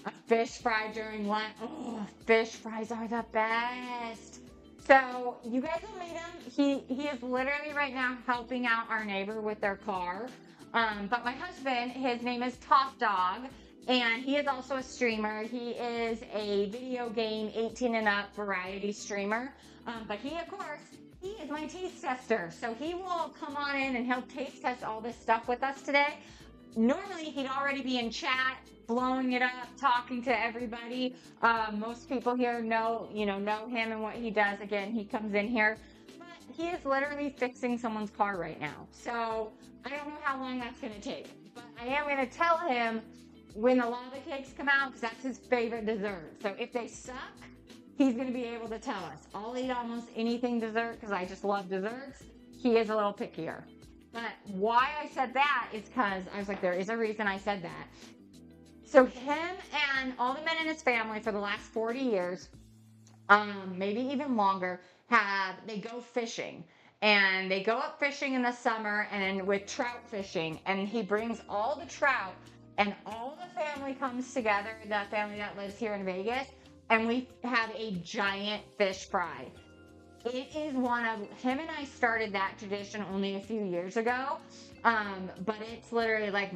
A fish fry during lunch. Oh, fish fries are the best. So you guys will meet him. He is literally right now helping out our neighbor with their car. But my husband, his name is Top Dog, and he is also a streamer. He is a video game 18 and up variety streamer. But he, of course, he is my taste tester. So he will come on in and he'll taste test all this stuff with us today. Normally he'd already be in chat, blowing it up, talking to everybody. Most people here know him and what he does. Again, he comes in here, but he is literally fixing someone's car right now. So I don't know how long that's going to take, but I am going to tell him when the lava cakes come out because that's his favorite dessert. So if they suck, he's going to be able to tell us. I'll eat almost anything dessert because I just love desserts. He is a little pickier. But why I said that is because I was like, there is a reason I said that. So him and all the men in his family for the last 40 years, maybe even longer, they go fishing. And they go up fishing in the summer and with trout fishing. And he brings all the trout and all the family comes together, the family that lives here in Vegas, and we have a giant fish fry. It is him and I started that tradition only a few years ago. But it's literally like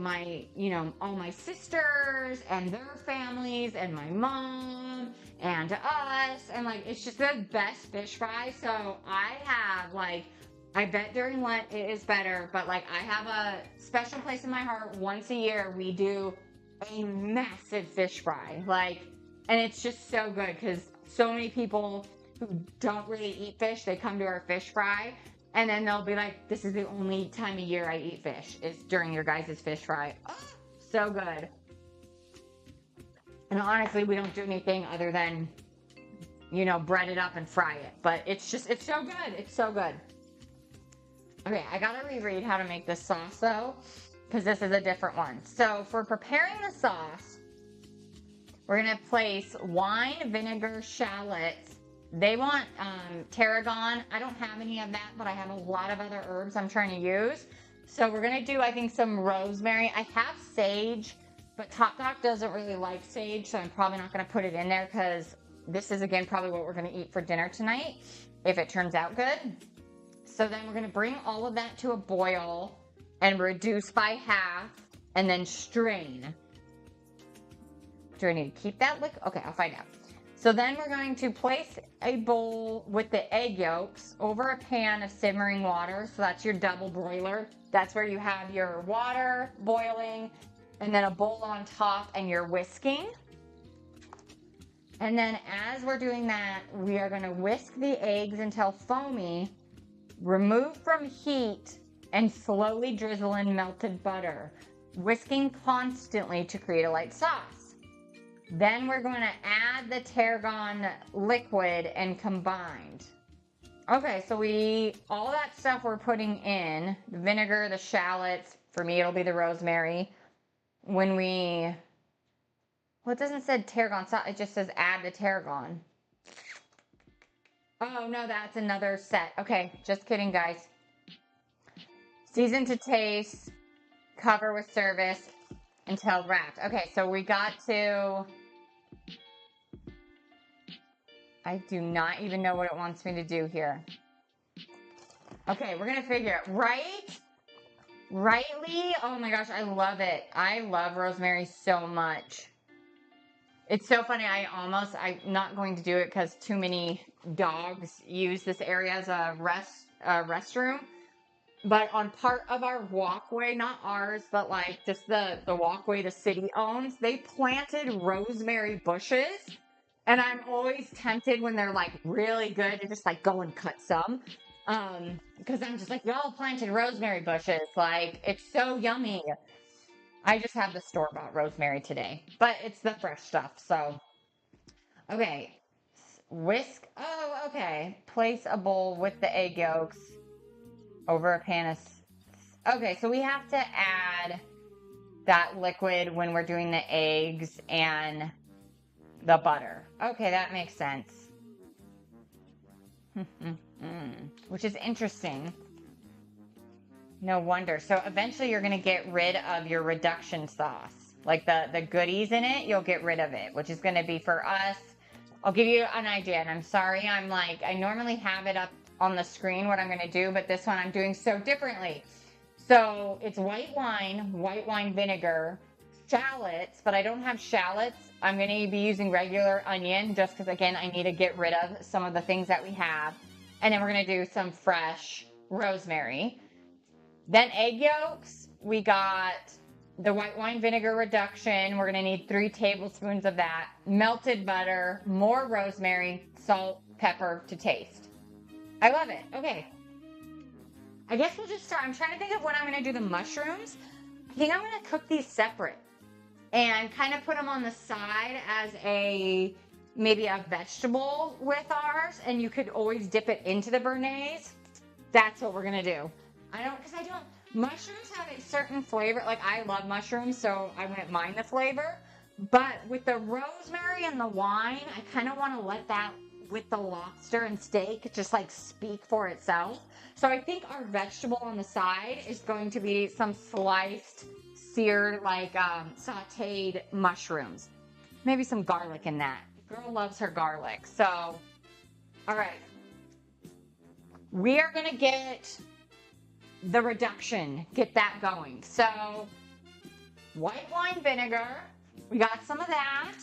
all my sisters and their families and my mom and us. And like, it's just the best fish fry. So I bet during Lent it is better, but like I have a special place in my heart. Once a year, we do a massive fish fry. And it's just so good because so many people who don't really eat fish, they come to our fish fry and then they'll be like, this is the only time of year I eat fish is during your guys' fish fry. Oh, so good. And honestly, we don't do anything other than, bread it up and fry it. But it's so good. It's so good. Okay, I gotta reread how to make this sauce though, because this is a different one. So for preparing the sauce, we're gonna place wine, vinegar, shallots. They want tarragon. I don't have any of that, but I have a lot of other herbs I'm trying to use. So we're going to do, I think, some rosemary. I have sage, but Top Dog doesn't really like sage, so I'm probably not going to put it in there because this is, again, probably what we're going to eat for dinner tonight, if it turns out good. So then we're going to bring all of that to a boil and reduce by half and then strain. Do I need to keep that liquid? Okay, I'll find out. So then we're going to place a bowl with the egg yolks over a pan of simmering water. So that's your double broiler. That's where you have your water boiling and then a bowl on top and you're whisking. And then as we're doing that, we are going to whisk the eggs until foamy, remove from heat, and slowly drizzle in melted butter, whisking constantly to create a light sauce. Then we're going to add the tarragon liquid and combined. Okay, so all that stuff we're putting in, the vinegar, the shallots, for me it'll be the rosemary. It doesn't say tarragon sauce, it just says add the tarragon. Oh no, that's another set. Okay, just kidding guys. Season to taste, cover with service until wrapped. Okay, so we got to... I do not even know what it wants me to do here. Okay, we're going to figure it. Rightly? Oh my gosh, I love it. I love rosemary so much. It's so funny. I'm not going to do it because too many dogs use this area as a restroom. But on part of our walkway, not ours, but like just the walkway the city owns, they planted rosemary bushes. And I'm always tempted when they're like really good to just like go and cut some. Because I'm just like, y'all planted rosemary bushes. Like, it's so yummy. I just have the store-bought rosemary today. But it's the fresh stuff, so. Okay. whisk. Oh, okay. Place a bowl with the egg yolks over a pan of. Okay, so we have to add that liquid when we're doing the eggs and the butter. Okay, that makes sense. Which is interesting. No wonder. So eventually you're going to get rid of your reduction sauce. Like the goodies in it, you'll get rid of it, which is going to be for us. I'll give you an idea, and I'm sorry, I normally have it up on the screen what I'm going to do, but this one I'm doing so differently. So it's white wine vinegar, shallots, but I don't have shallots. I'm going to be using regular onion just because, again, I need to get rid of some of the things that we have. And then we're going to do some fresh rosemary. Then egg yolks, we got the white wine vinegar reduction. We're going to need 3 tablespoons of that. Melted butter, more rosemary, salt, pepper to taste. I love it. Okay. I guess we'll just start. I'm trying to think of when I'm going to do the mushrooms. I think I'm going to cook these separate and kind of put them on the side as maybe a vegetable with ours. And you could always dip it into the béarnaise. That's what we're going to do. Mushrooms have a certain flavor. Like, I love mushrooms, so I wouldn't mind the flavor. But with the rosemary and the wine, I kind of want to let that, with the lobster and steak, just like speak for itself. So I think our vegetable on the side is going to be some sliced, seared, like sauteed mushrooms. Maybe some garlic in that. Girl loves her garlic. So, all right. We are going to get the reduction, get that going. So, white wine vinegar, we got some of that.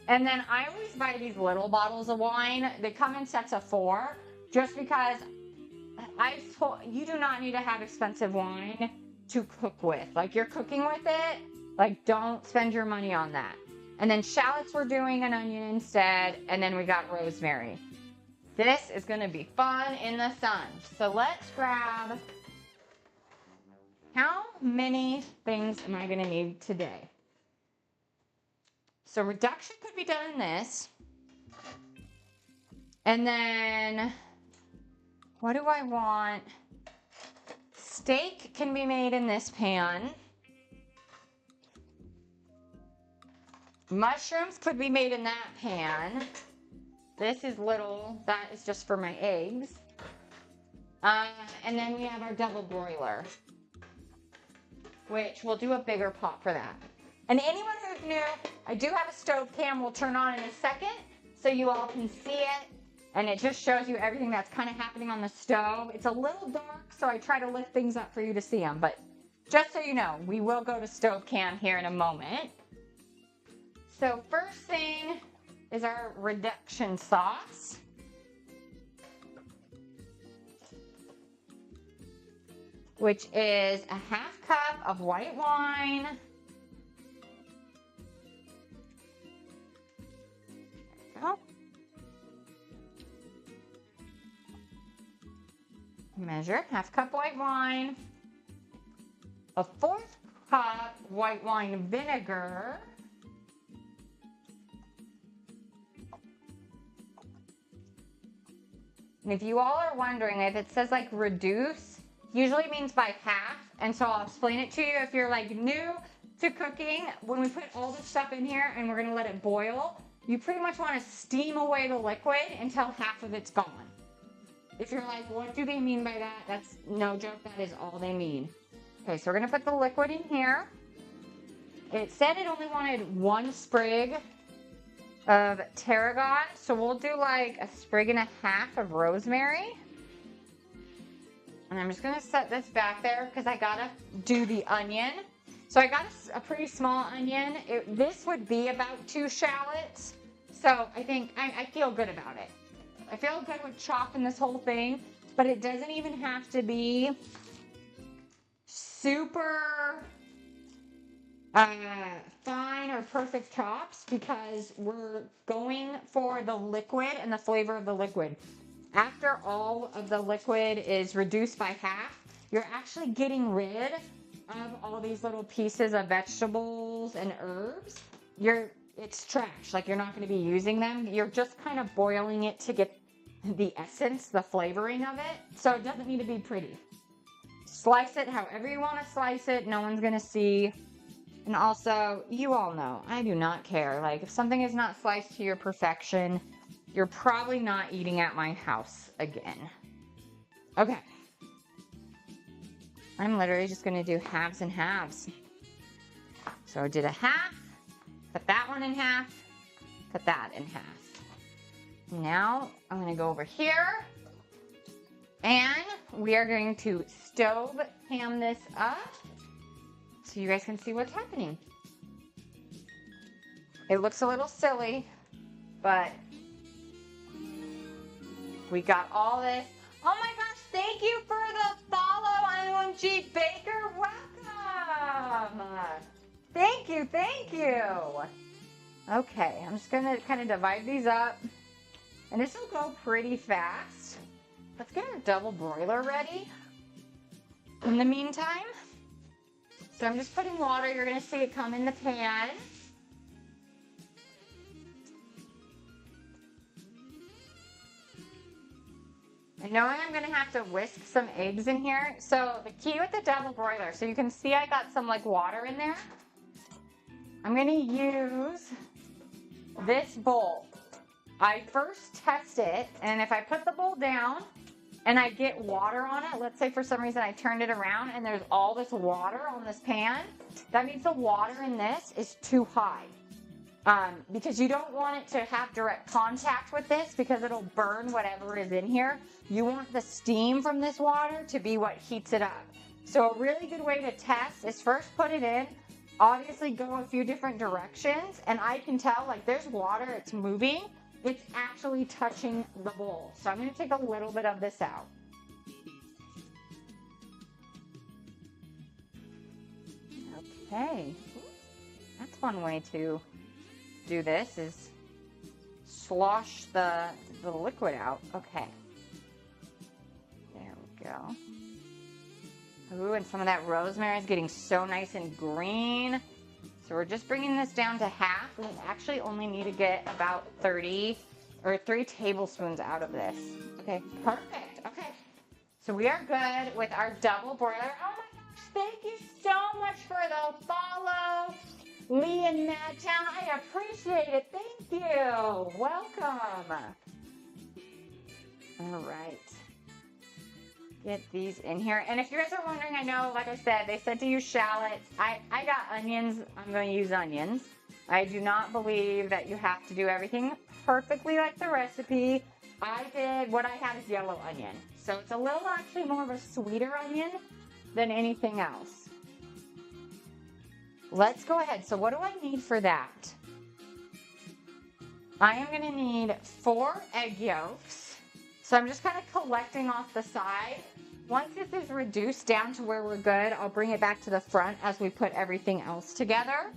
And then I always buy these little bottles of wine. They come in sets of 4, just because you do not need to have expensive wine to cook with. Like, you're cooking with it, like, don't spend your money on that. And then shallots, we're doing an onion instead, and then we got rosemary. This is going to be fun in the sun. So let's grab, how many things am I going to need today? So reduction could be done in this. And then, what do I want? Steak can be made in this pan. Mushrooms could be made in that pan. This is little, that is just for my eggs. And then we have our double broiler, which we'll do a bigger pot for that. And anyone who's new, I do have a stove cam we'll turn on in a second so you all can see it. And it just shows you everything that's kind of happening on the stove. It's a little dark, so I try to lift things up for you to see them. But just so you know, we will go to stove cam here in a moment. So first thing is our reduction sauce. Which is a half cup of white wine. There we go. Measure, half cup white wine. A 4th cup white wine vinegar. And if you all are wondering, if it says like reduce, usually means by half. And so I'll explain it to you if you're like new to cooking. When we put all the stuff in here and we're going to let it boil, you pretty much want to steam away the liquid until half of it's gone. If you're like, what do they mean by that? That's no joke. That is all they mean. Okay, so we're going to put the liquid in here. It said it only wanted 1 sprig of tarragon, so we'll do like a sprig and a half of rosemary. And I'm just gonna set this back there because I gotta do the onion. So I got a pretty small onion. This would be about 2 shallots. So I think, I feel good about it. I feel good with chopping this whole thing, but it doesn't even have to be super fine or perfect chops because we're going for the liquid and the flavor of the liquid. After all of the liquid is reduced by half, you're actually getting rid of all these little pieces of vegetables and herbs. it's trash. Like, you're not going to be using them. You're just kind of boiling it to get the essence, the flavoring of it. So it doesn't need to be pretty. Slice it however you want to slice it. No one's going to see. And also, you all know, I do not care. Like, if something is not sliced to your perfection, you're probably not eating at my house again. Okay. I'm literally just going to do halves and halves. So I did a half, cut that one in half, cut that in half. Now I'm going to go over here and we are going to stove pan this up so you guys can see what's happening. It looks a little silly, but we got all this. Oh my gosh, thank you for the follow, OMG Baker. Welcome. Thank you, thank you. Okay, I'm just gonna kind of divide these up. And this will go pretty fast. Let's get our double broiler ready in the meantime. So I'm just putting water. You're gonna see it come in the pan. And knowing I'm gonna have to whisk some eggs in here. So the key with the double broiler, so you can see I got some like water in there. I'm gonna use this bowl. I first test it, and if I put the bowl down and I get water on it, let's say for some reason I turned it around and there's all this water on this pan, that means the water in this is too high. Because you don't want it to have direct contact with this because it'll burn whatever is in here. You want the steam from this water to be what heats it up. So a really good way to test is first put it in, obviously go a few different directions, and I can tell like there's water, it's moving, it's actually touching the bowl. So I'm going to take a little bit of this out. Okay, that's one way to do this, is slosh the liquid out. Okay, there we go. Ooh, and some of that rosemary is getting so nice and green. So we're just bringing this down to half. We actually only need to get about 3 tablespoons out of this. Okay, perfect. Okay, so we are good with our double broiler. Oh my gosh, thank you so much for the follow, Lee and Madtown. I appreciate it. Thank you. Welcome. All right. Get these in here. And if you guys are wondering, I know, like I said, they said to use shallots. I got onions. I'm going to use onions. I do not believe that you have to do everything perfectly like the recipe. What I had is yellow onion. So it's a little actually more of a sweeter onion than anything else. Let's go ahead. So what do I need for that? I am going to need 4 egg yolks. So I'm just kind of collecting off the side. Once this is reduced down to where we're good, I'll bring it back to the front as we put everything else together.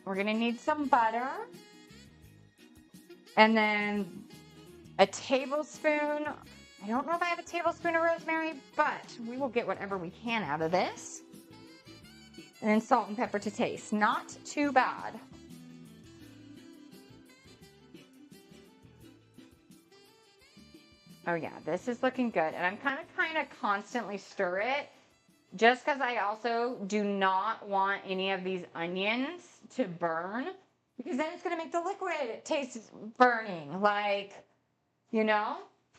We're going to need some butter. And then a tablespoon. I don't know if I have a tablespoon of rosemary, but we will get whatever we can out of this. And then salt and pepper to taste. Not too bad. Oh yeah, this is looking good. And I'm kind of constantly stir it just because I also do not want any of these onions to burn, because then it's going to make the liquid taste burning. Like, you know,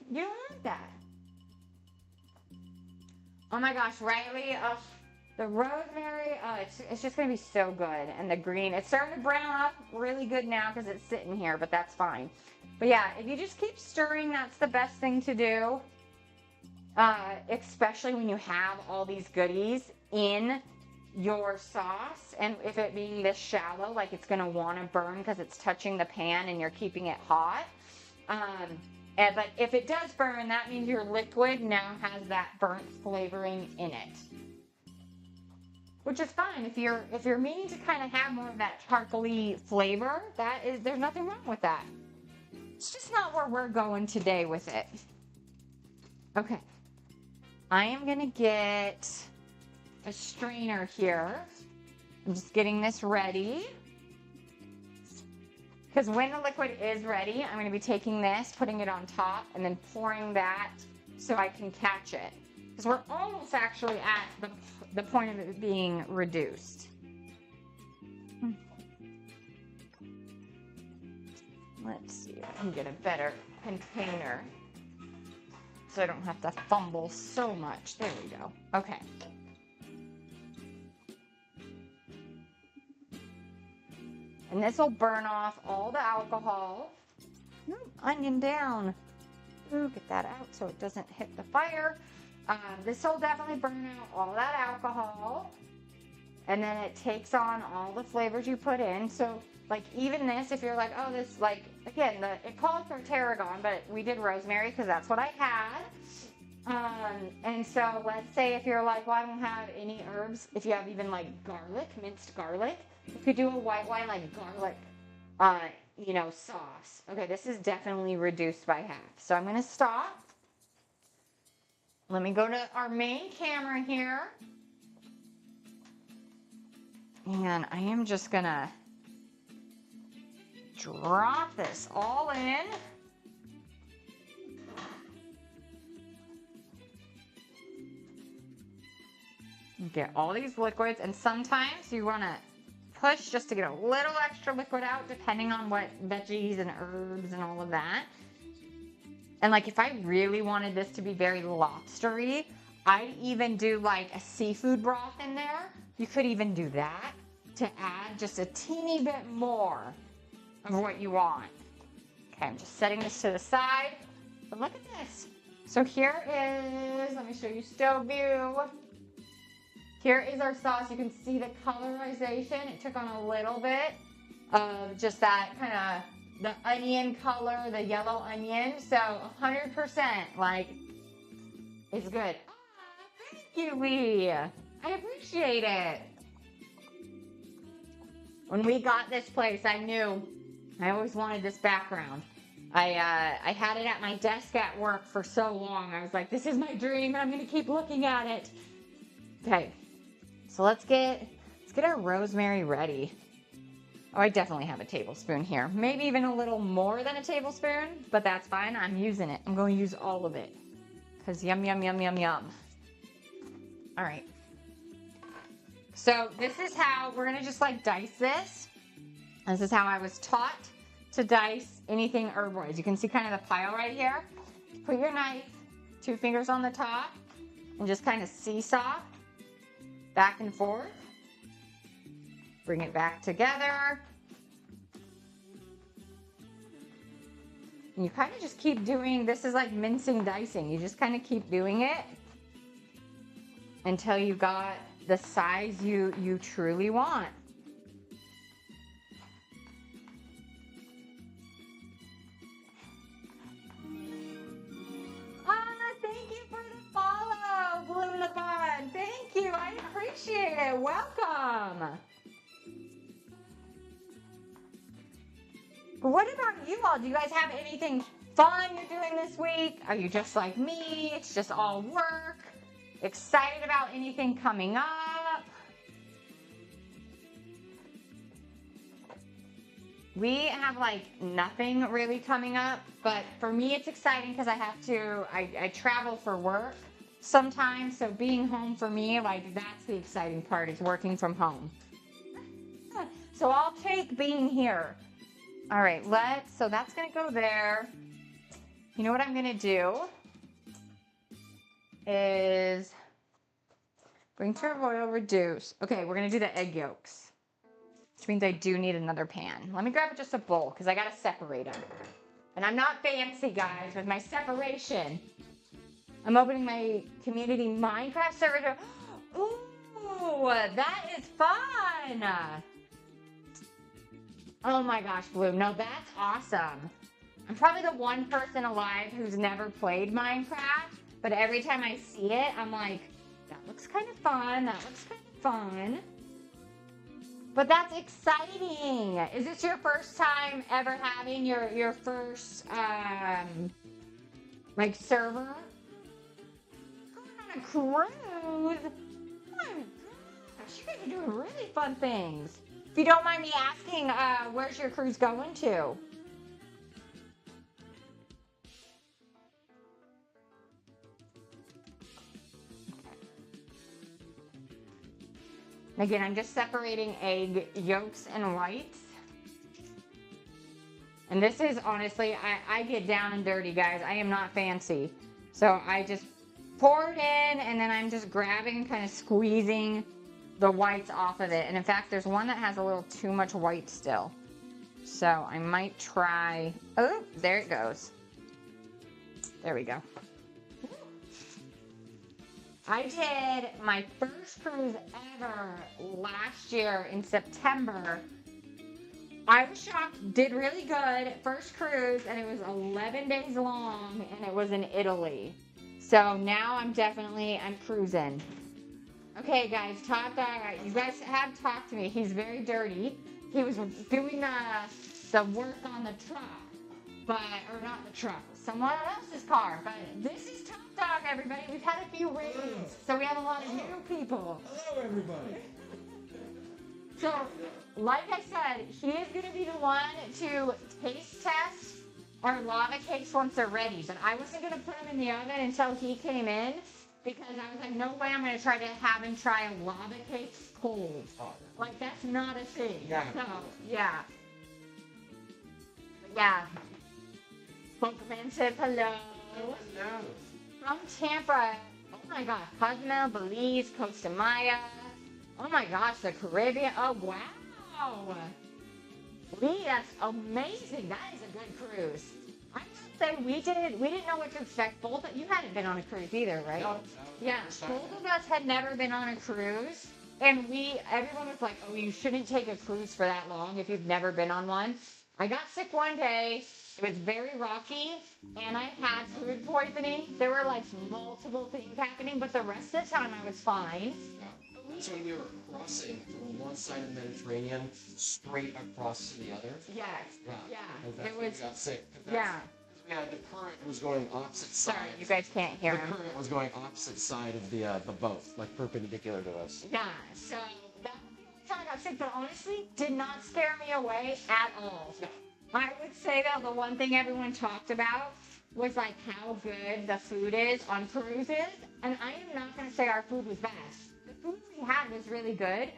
you don't want that. Oh my gosh, Riley, the rosemary, it's just going to be so good. And the green, it's starting to brown up really good now because it's sitting here, but that's fine. But yeah, if you just keep stirring, that's the best thing to do. Especially when you have all these goodies in your sauce. And if it being this shallow, like it's going to want to burn because it's touching the pan and you're keeping it hot. But if it does burn, that means your liquid now has that burnt flavoring in it. Which is fine. If you're meaning to kind of have more of that charcoaly flavor, there's nothing wrong with that. It's just not where we're going today with it. Okay. I am going to get a strainer here. I'm just getting this ready. Because when the liquid is ready, I'm going to be taking this, putting it on top, and then pouring that so I can catch it. Because we're almost actually at the point of it being reduced. Let's see if I can get a better container so I don't have to fumble so much. There we go. Okay. And this will burn off all the alcohol. Onion down. Ooh, get that out so it doesn't hit the fire. This will definitely burn out all that alcohol. And then it takes on all the flavors you put in. So, like, even this, if you're like, oh, this, like, again, it calls for tarragon, but we did rosemary because that's what I had. And so let's say if you're like, well, I don't have any herbs. If you have even, like, garlic, minced garlic, you could do a white wine, like, garlic, sauce. Okay, this is definitely reduced by half. So I'm going to stop. Let me go to our main camera here. And I am just going to drop this all in. Get all these liquids, and sometimes you want to push just to get a little extra liquid out, depending on what veggies and herbs and all of that. And like, if I really wanted this to be very lobstery, I'd even do like a seafood broth in there. You could even do that to add just a teeny bit more of what you want. Okay, I'm just setting this to the side. But look at this. So here is, let me show you stove view. Here is our sauce. You can see the colorization. It took on a little bit of just that kind of the onion color, the yellow onion. So 100%, like, it's good. Oh, thank you, Lee. I appreciate it. When we got this place, I knew I always wanted this background. I had it at my desk at work for so long. I was like, this is my dream, and I'm going to keep looking at it. Okay. So let's get our rosemary ready. Oh, I definitely have a tablespoon here. Maybe even a little more than a tablespoon, but that's fine. I'm using it. I'm going to use all of it. Because yum, yum, yum, yum, yum. All right. So this is how we're going to just like dice this. This is how I was taught to dice anything herb-wise. You can see kind of the pile right here. Put your knife, 2 fingers on the top, and just kind of seesaw back and forth. Bring it back together. And you kind of just keep doing, this is like mincing dicing. You just kind of keep doing it until you got the size you truly want. Thank you for the follow, Blue in the Bun. Thank you. I appreciate it. Welcome. What about you all? Do you guys have anything fun you're doing this week? Are you just like me? It's just all work? Excited about anything coming up? We have like nothing really coming up, but for me it's exciting because I travel for work sometimes, so being home for me, like, that's the exciting part, is working from home. So I'll take being here. All right, so that's gonna go there. You know what I'm gonna do is bring to a boil, reduce. Okay, we're gonna do the egg yolks, which means I do need another pan. Let me grab just a bowl because I gotta separate them. And I'm not fancy, guys, with my separation. I'm opening my community Minecraft server. Ooh, that is fun. Oh my gosh, Bloom. No, that's awesome. I'm probably the one person alive who's never played Minecraft, but every time I see it, I'm like, that looks kind of fun. That looks kind of fun. But that's exciting. Is this your first time ever having your first, like, server? Going on a cruise? Oh my gosh, you guys are doing really fun things. If you don't mind me asking, where's your cruise going to? Again, I'm just separating egg yolks and whites. And this is honestly, I get down and dirty, guys. I am not fancy. So I just pour it in, and then I'm just grabbing, kind of squeezing the whites off of it. And in fact, there's one that has a little too much white still. So I might try, oh, there it goes. There we go. I did my first cruise ever last year in September. I was shocked, did really good. First cruise, and it was 11 days long, and it was in Italy. So now I'm cruising. Okay, guys, you guys have talked to me. He's very dirty. He was doing the work on the truck, or not the truck, someone else's car. But this is Top Dog, everybody. We've had a few ratings, so we have a lot of new people. Hello, everybody. So, like I said, he is going to be the one to taste test our lava cakes once they're ready. But I wasn't going to put them in the oven until he came in, because I was like, no way I'm going to try to have him try a lava cake cold. Like, that's not a thing. Yeah. So, yeah. Yeah. Spokesman says hello. Hello. From Tampa. Oh my gosh. Cozumel, Belize, Costa Maya. Oh my gosh, the Caribbean. Oh, wow. Lee, that's amazing. That is a good cruise. I must say, we didn't know what to expect. You hadn't been on a cruise either, right? No. Yeah, both of us had never been on a cruise. And everyone was like, oh, you shouldn't take a cruise for that long if you've never been on one. I got sick one day. It was very rocky, and I had food poisoning. There were like multiple things happening, but the rest of the time I was fine. That's when we were crossing from one side of the Mediterranean straight across to the other. Yes. Yeah. It was. We got sick. Yeah. We had the current was going opposite side. Sorry, you guys can't hear The him. current was going opposite side of the boat, like perpendicular to us. Yeah. So that time I got sick, but honestly, did not scare me away at all. No. I would say that the one thing everyone talked about was like how good the food is on cruises, and I am not going to say our food was bad. The food we had was really good,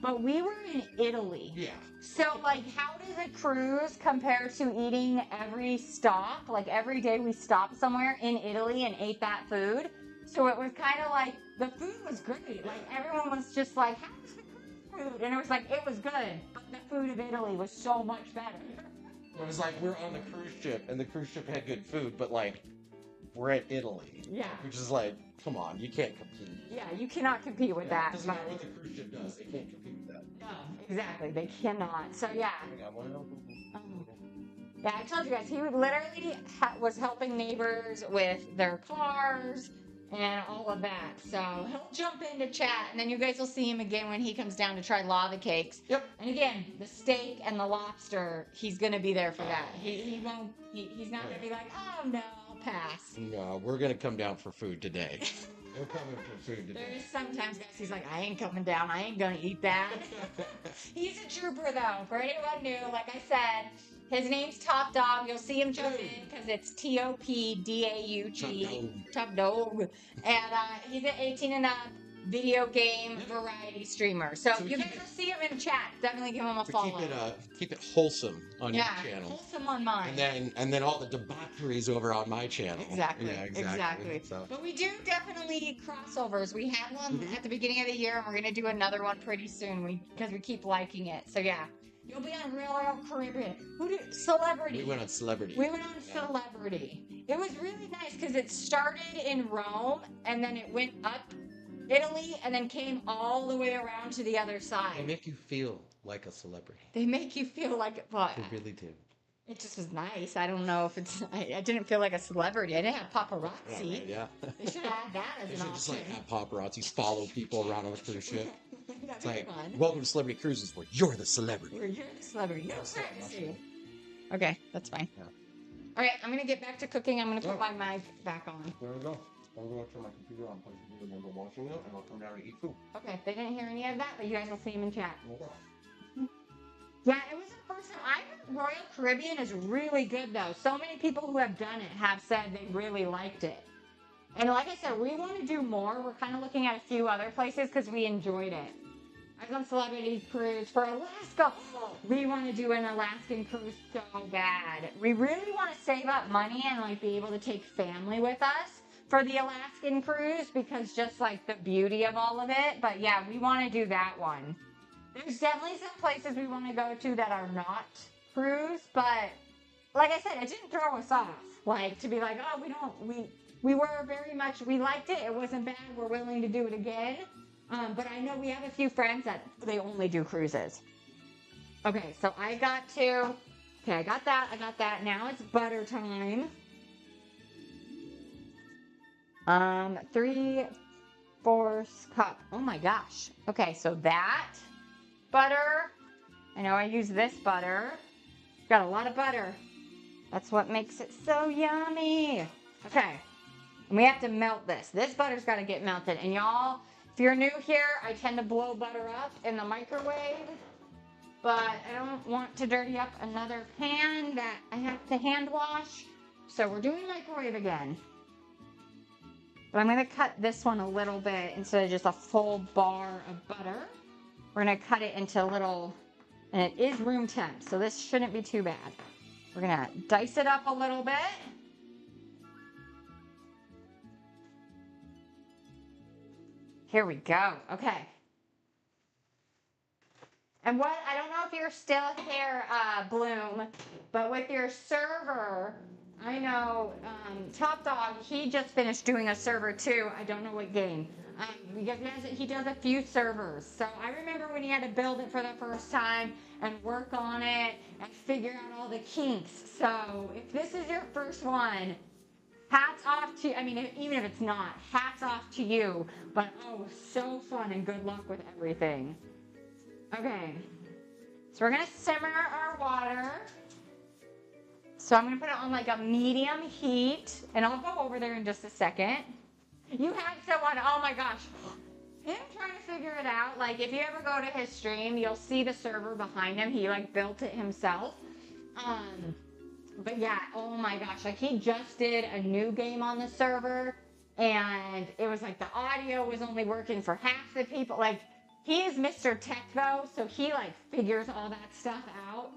but we were in Italy. Yeah. So, like, how does a cruise compare to eating every stop? Like, every day we stopped somewhere in Italy and ate that food. So it was kind of like, the food was great. Like, everyone was just like, how was the cruise food? And it was like, it was good, but the food of Italy was so much better. It was like we're on the cruise ship, and the cruise ship had good food, but like, we're at Italy. Yeah. Which is like, come on, you can't compete. Yeah, you cannot compete with that. It doesn't matter what the cruise ship does, they can't compete with that. No, exactly. They cannot. So, yeah. Yeah, I told you guys, he would literally was helping neighbors with their cars and all of that. So he'll jump into chat, and then you guys will see him again when he comes down to try lava cakes. Yep. And again, the steak and the lobster, he's gonna be there for that. He won't. He's not gonna be like, oh no, I'll pass. No, we're gonna come down for food today. We're coming for food today. There's sometimes guys he's like, I ain't coming down. I ain't gonna eat that. He's a trooper though. For anyone new, like I said, his name's Top Dog. You'll see him jump in because it's TOPDAUG. Top Dog. And he's an 18 and up video game variety streamer. So you guys will see him in chat. Definitely give him a follow. Keep it wholesome on your Yeah, channel. wholesome on mine. And then all the debaucheries over on my channel. Exactly. Yeah, exactly. So. But we do definitely crossovers. We had one at the beginning of the year, and we're gonna do another one pretty soon. Because we keep liking it. So yeah, you'll be on Real Caribbean. Celebrity. We went on Celebrity. Celebrity. It was really nice because it started in Rome, and then it went up Italy, and then came all the way around to the other side. They make you feel like a celebrity. They make you feel like, well, They really do. it just was nice. I don't know if it's, I didn't feel like a celebrity. I didn't have paparazzi. Yeah. They should have had that as They an should just option. like have paparazzi follow people around on the cruise ship. That'd It's be like, fun. welcome to Celebrity Cruises where you're the celebrity. You're the celebrity. No That's not privacy. Okay, that's fine. Yeah. All right, I'm going to get back to cooking. I'm going to put Yeah. my mic back on. There we go. I'm going to turn my computer on, plug the computer, and go washing it, and I'll come down and eat food. Okay, they didn't hear any of that, but you guys will see him in chat. Okay. Yeah, it was the first time. I heard Royal Caribbean is really good though. So many people who have done it have said they really liked it. And like I said, we want to do more. We're kind of looking at a few other places because we enjoyed it. I've done celebrity cruise for Alaska. We want to do an Alaskan cruise so bad. We really want to save up money and like be able to take family with us for the Alaskan cruise because just like the beauty of all of it. But yeah, we want to do that one. There's definitely some places we want to go to that are not cruise, but like I said, it didn't throw us off. Like to be like, oh, we were very much we liked it. It wasn't bad. We're willing to do it again. But I know we have a few friends that they only do cruises. Okay, so I got that. I got that. Now it's butter time. 3/4 cup. Oh my gosh. Okay, so that butter. I know I use this butter. Got a lot of butter. That's what makes it so yummy. Okay. And we have to melt this. This butter's got to get melted. And y'all, if you're new here, I tend to blow butter up in the microwave. But I don't want to dirty up another pan that I have to hand wash. So we're doing microwave again. But I'm going to cut this one a little bit instead of just a full bar of butter. We're going to cut it into little, and it is room temp, so this shouldn't be too bad. We're going to dice it up a little bit. Here we go. Okay. And what, I don't know if you're still here, Bloom, but with your server, I know Top Dog, he just finished doing a server too. I don't know what game. Because he does a few servers. So I remember when he had to build it for the first time and work on it and figure out all the kinks. So if this is your first one, hats off to you. I mean, even if it's not, hats off to you. But oh, so fun and good luck with everything. Okay, so we're gonna simmer our water. So I'm gonna put it on like a medium heat, and I'll go over there in just a second. You had someone, oh my gosh, him trying to figure it out. Like if you ever go to his stream, you'll see the server behind him. He like built it himself. But yeah, oh my gosh, like he just did a new game on the server, and it was like the audio was only working for half the people. Like he is Mr. Tech though, so he like figures all that stuff out.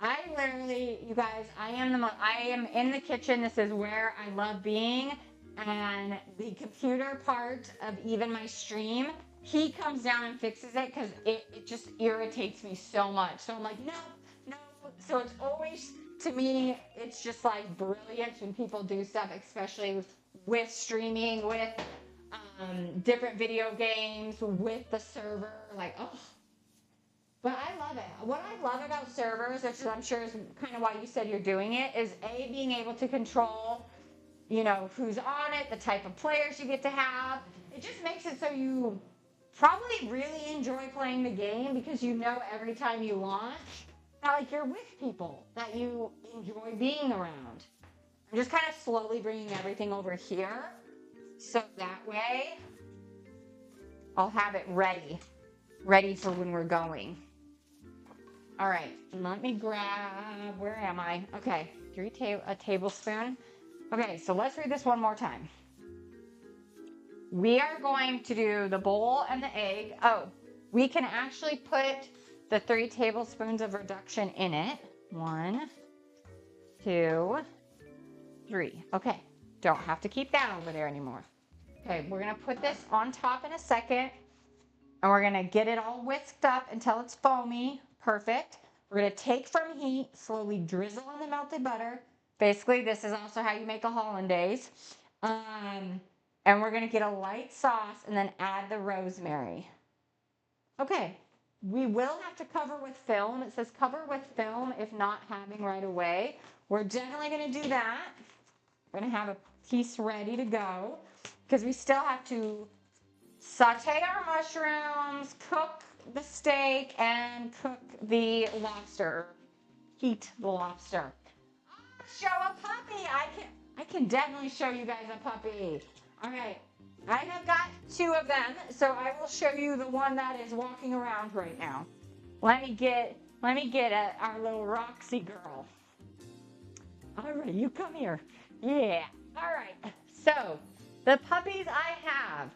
I literally, you guys, I am in the kitchen. This is where I love being. And the computer part of even my stream, he comes down and fixes it because it just irritates me so much. So I'm like, no. So it's always, to me, it's just like brilliant when people do stuff, especially with streaming, with different video games, with the server. Like, oh. But I love it. What I love about servers, which I'm sure is kind of why you said you're doing it, is A, being able to control, you know, who's on it, the type of players you get to have. It just makes it so you probably really enjoy playing the game because you know every time you launch that like you're with people that you enjoy being around. I'm just kind of slowly bringing everything over here so that way I'll have it ready for when we're going. All right, let me grab, where am I? Okay, a tablespoon. Okay, so let's read this one more time. We are going to do the bowl and the egg. Oh, we can actually put the 3 tablespoons of reduction in it. 1, 2, 3. Okay, don't have to keep that over there anymore. Okay, we're gonna put this on top in a second, and we're gonna get it all whisked up until it's foamy. Perfect. We're gonna take from heat, slowly drizzle on the melted butter. Basically, this is also how you make a hollandaise. And we're gonna get a light sauce and then add the rosemary. Okay, we will have to cover with film. It says cover with film if not having right away. We're definitely gonna do that. We're gonna have a piece ready to go because we still have to saute our mushrooms, cook the steak, and cook the lobster. Heat the lobster. Show a puppy. I can definitely show you guys a puppy. All right. I have got 2 of them, so I will show you the one that is walking around right now. Let me get Let me get our little Roxy girl. All right, you come here. Yeah. All right. So, the puppies I have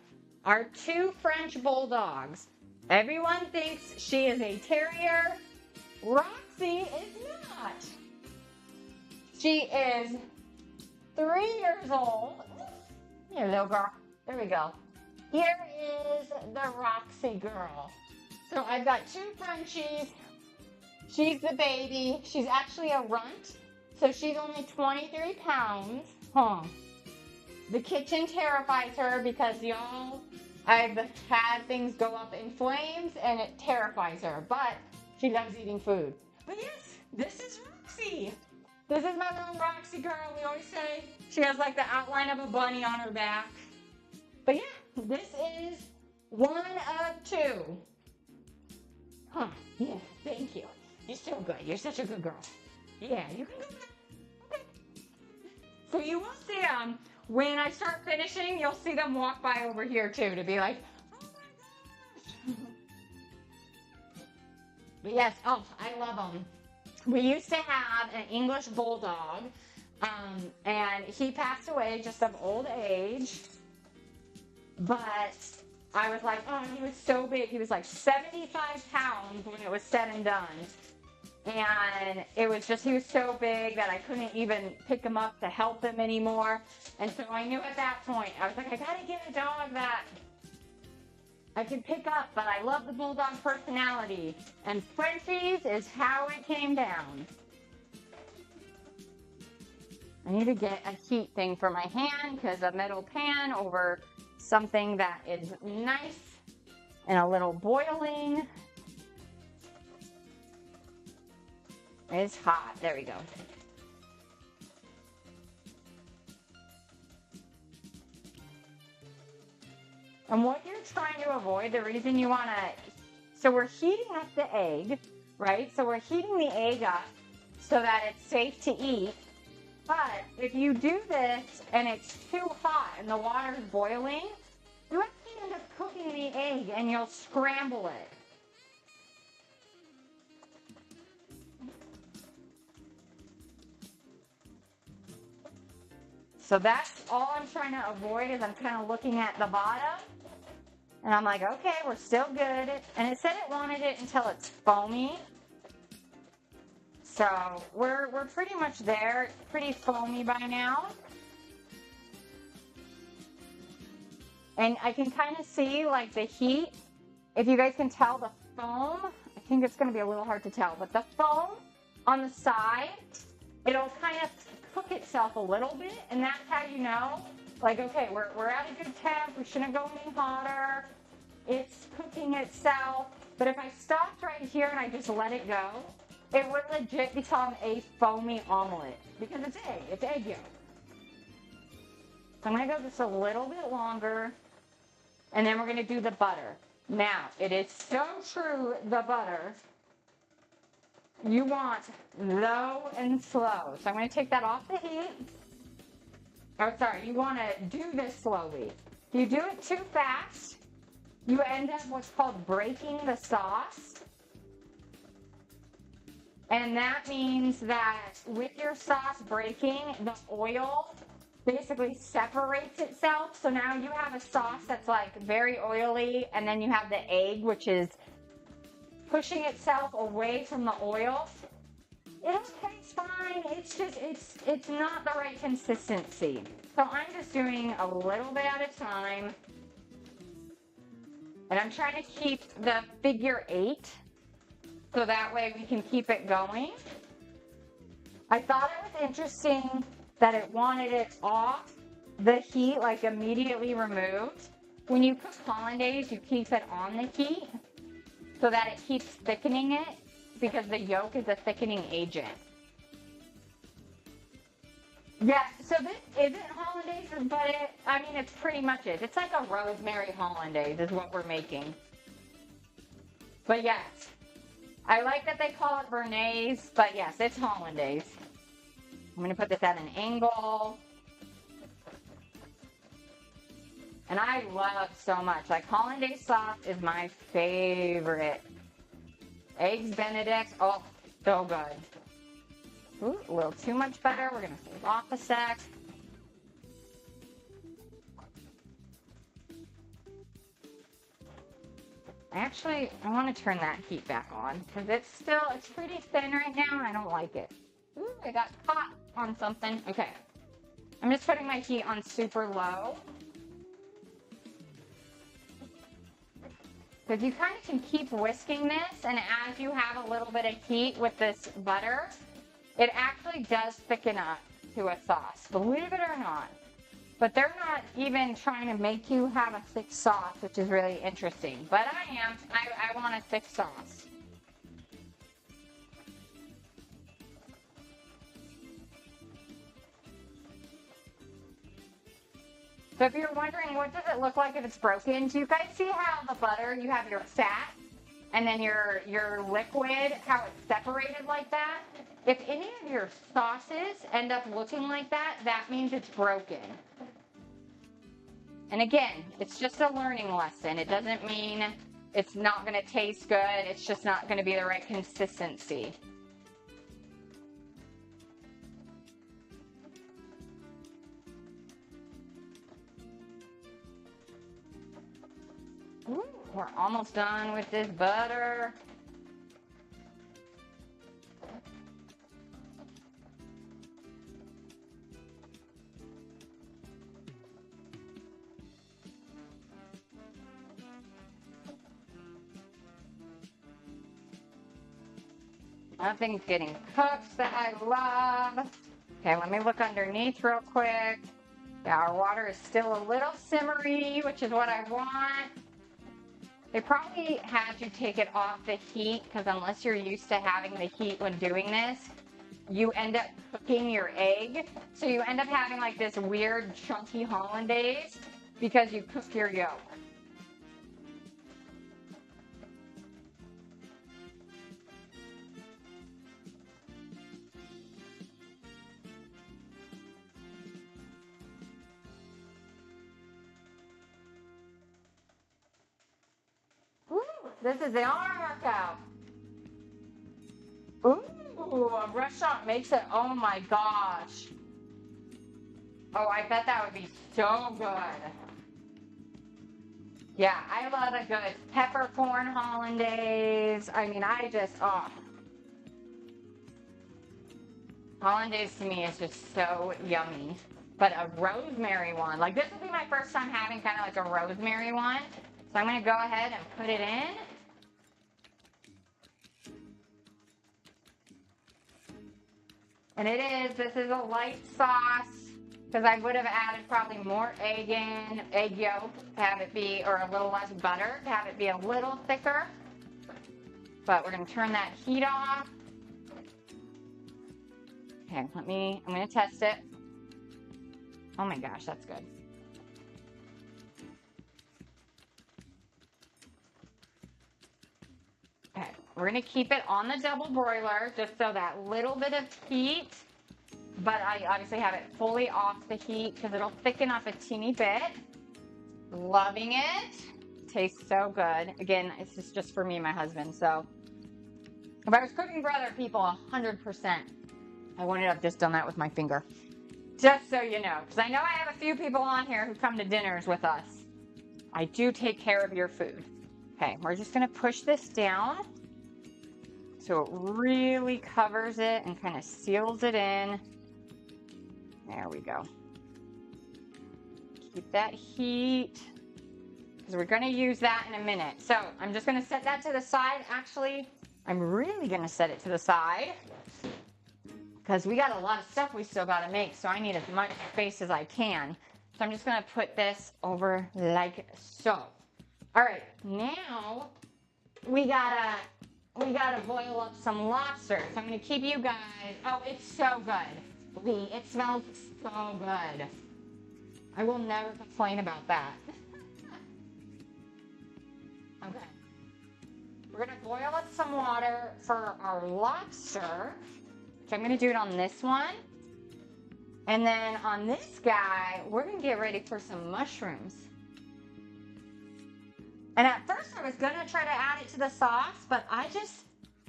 are two French bulldogs. Everyone thinks she is a terrier. Roxy is not. She is 3 years old. Here, little girl. There we go. Here is the Roxy girl. So I've got two Frenchies. She's the baby. She's actually a runt. So she's only 23 pounds. Huh. The kitchen terrifies her because, y'all, I've had things go up in flames and it terrifies her. But she loves eating food. But yes, this is Roxy. This is my little Roxy girl. We always say she has like the outline of a bunny on her back. But yeah, this is one of two. Huh, yeah, thank you. You're so good. You're such a good girl. Yeah, you can go back. Okay. So you will see them. When I start finishing, you'll see them walk by over here too to be like, oh my gosh. But yes, oh, I love them. We used to have an English bulldog, and he passed away just of old age. But I was like, oh, he was so big. He was like 75 pounds when it was said and done. And it was just, he was so big that I couldn't even pick him up to help him anymore. And so I knew at that point, I was like, I gotta get a dog that I can pick up, but I love the bulldog personality. And Frenchies is how it came down. I need to get a heat thing for my hand because a metal pan over something that is nice and a little boiling. It's hot. There we go. And what you're trying to avoid, the reason you want to, so we're heating up the egg, right? So we're heating the egg up so that it's safe to eat. But if you do this and it's too hot and the water's boiling, you actually end up cooking the egg and you'll scramble it. So that's all I'm trying to avoid is I'm kind of looking at the bottom. And I'm like, okay, we're still good. And it said it wanted it until it's foamy. So we're pretty much there. It's pretty foamy by now. And I can kind of see like the heat. If you guys can tell the foam, I think it's going to be a little hard to tell, but the foam on the side, it'll kind of cook itself a little bit. And that's how you know, like, okay, we're at a good temp. We shouldn't go any hotter. It's cooking itself. But if I stopped right here and I just let it go, it would legit become a foamy omelet because it's egg. It's egg yolk. So I'm going to go just a little bit longer, and then we're going to do the butter. Now, it is so true, the butter, you want low and slow. So I'm going to take that off the heat. Oh, sorry, you want to do this slowly. If you do it too fast, you end up what's called breaking the sauce. And that means that with your sauce breaking, the oil basically separates itself. So now you have a sauce that's like very oily, and then you have the egg, which is pushing itself away from the oil. It'll taste fine. It's just, it's not the right consistency. So I'm just doing a little bit at a time. And I'm trying to keep the figure 8 so that way we can keep it going. I thought it was interesting that it wanted it off the heat, like immediately removed. When you cook hollandaise, you keep it on the heat so that it keeps thickening it because the yolk is a thickening agent. Yeah, so this isn't hollandaise, but it's pretty much it. It's like a rosemary hollandaise is what we're making. But yes, I like that they call it Bernaise, but yes, it's hollandaise. I'm going to put this at an angle. And I love so much. Like, hollandaise sauce is my favorite. Eggs Benedict. Oh, so good. Ooh, a little too much butter. We're going to hold off a sec. Actually, I want to turn that heat back on because it's pretty thin right now. I don't like it. Ooh, I got caught on something. Okay. I'm just putting my heat on super low. Because you kind of can keep whisking this, and as you have a little bit of heat with this butter, it actually does thicken up to a sauce, believe it or not. But they're not even trying to make you have a thick sauce, which is really interesting. But I am. I want a thick sauce. So if you're wondering, what does it look like if it's broken? Do you guys see how the butter, you have your fat and then your liquid, how it's separated like that? If any of your sauces end up looking like that, that means it's broken. And again, it's just a learning lesson. It doesn't mean it's not going to taste good. It's just not going to be the right consistency. Ooh, we're almost done with this butter. Nothing's getting cooked that I love. Okay, let me look underneath real quick. Yeah, our water is still a little simmery, which is what I want. They probably had you take it off the heat because unless you're used to having the heat when doing this, you end up cooking your egg. So you end up having like this weird chunky hollandaise because you cook your yolk. Ooh, this is the arm workout. Ooh, a restaurant makes it. Oh my gosh. Oh, I bet that would be so good. Yeah, I love a good peppercorn hollandaise. I mean, oh. Hollandaise to me is just so yummy. But a rosemary one, like this will be my first time having kind of like a rosemary one. So I'm going to go ahead and put it in. And this is a light sauce because I would have added probably more egg yolk to have it be, or a little less butter to have it be a little thicker. But we're going to turn that heat off. Okay, I'm going to test it. Oh my gosh, that's good. Okay, we're going to keep it on the double broiler just so that little bit of heat, but I obviously have it fully off the heat because it'll thicken up a teeny bit. Loving it. Tastes so good. Again, this is just for me and my husband, so if I was cooking for other people, 100%, I wouldn't have just done that with my finger. Just so you know, because I know I have a few people on here who come to dinners with us. I do take care of your food. Okay, we're just going to push this down so it really covers it and kind of seals it in. There we go. Keep that heat because we're going to use that in a minute. So I'm just going to set that to the side. Actually, I'm really going to set it to the side because we got a lot of stuff we still got to make, so I need as much space as I can. So I'm just going to put this over like so. All right, now we gotta boil up some lobster. So I'm gonna keep you guys. Oh, it's so good, Lee. It smells so good. I will never complain about that. Okay, we're gonna boil up some water for our lobster. So I'm gonna do it on this one, and then on this guy, we're gonna get ready for some mushrooms. And at first I was going to try to add it to the sauce, but I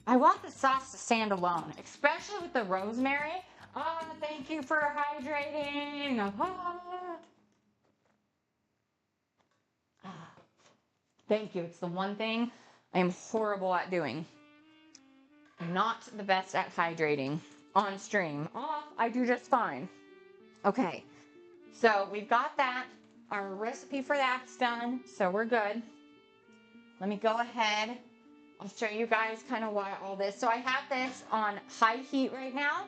I want the sauce to stand alone, especially with the rosemary. Oh, thank you for hydrating. Thank you. It's the one thing I am horrible at doing. I'm not the best at hydrating on stream. Off, I do just fine. Okay, so we've got that. Our recipe for that's done, so we're good. Let me go ahead. I'll show you guys kind of why all this. So I have this on high heat right now.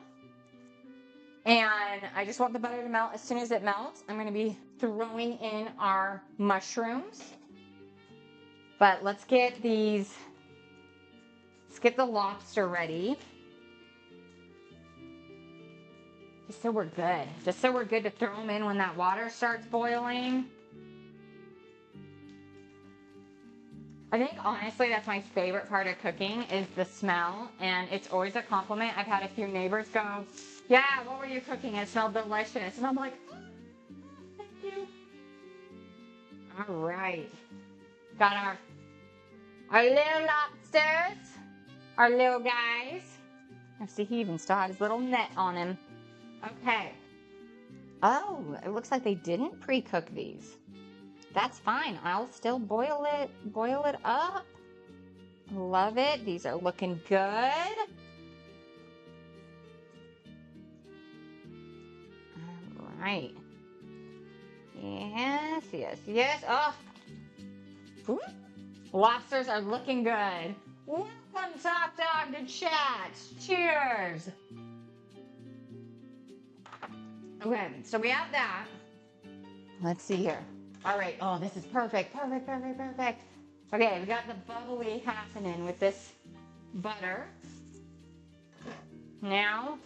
And I just want the butter to melt. As soon as it melts, I'm going to be throwing in our mushrooms. But let's get the lobster ready. Just so we're good. Just so we're good to throw them in when that water starts boiling. I think honestly that's my favorite part of cooking is the smell, and it's always a compliment. I've had a few neighbors go, yeah, what were you cooking? It smelled delicious. And I'm like, oh, thank you. All right. Got our little lobsters, our little guys. I see he even still had his little net on him. Okay. Oh, it looks like they didn't pre-cook these. That's fine. I'll still boil it up. Love it. These are looking good. All right. Yes, yes, yes. Oh. Whew. Lobsters are looking good. Welcome, Top Dog, to chat. Cheers. Okay, so we have that. Let's see here. All right. Oh, this is perfect. Perfect, perfect, perfect. Okay, we got the bubbly happening with this butter. Now,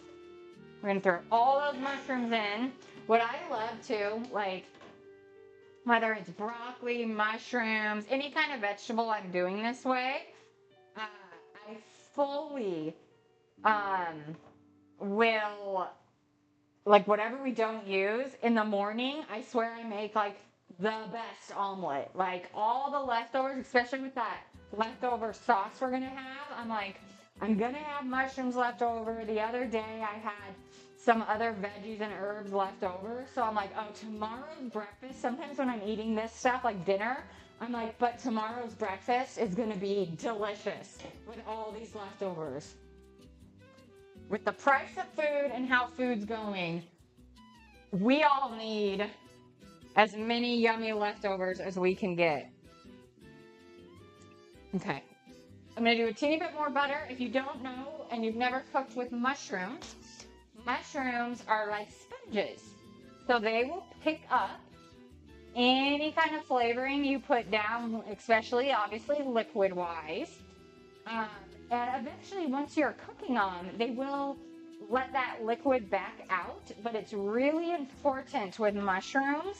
we're going to throw all those mushrooms in. What I love too, like, whether it's broccoli, mushrooms, any kind of vegetable I'm doing this way, I fully will, like, whatever we don't use in the morning, I swear I make, like, the best omelet. Like, all the leftovers, especially with that leftover sauce we're gonna have, I'm like, I'm gonna have mushrooms left over. The other day I had some other veggies and herbs left over, so I'm like, oh, tomorrow's breakfast, sometimes when I'm eating this stuff, like dinner, I'm like, but tomorrow's breakfast is gonna be delicious with all these leftovers. With the price of food and how food's going, we all need as many yummy leftovers as we can get. Okay. I'm going to do a teeny bit more butter. If you don't know and you've never cooked with mushrooms, mushrooms are like sponges. So they will pick up any kind of flavoring you put down, especially, obviously, liquid-wise. And eventually, once you're cooking them, they will let that liquid back out. But it's really important with mushrooms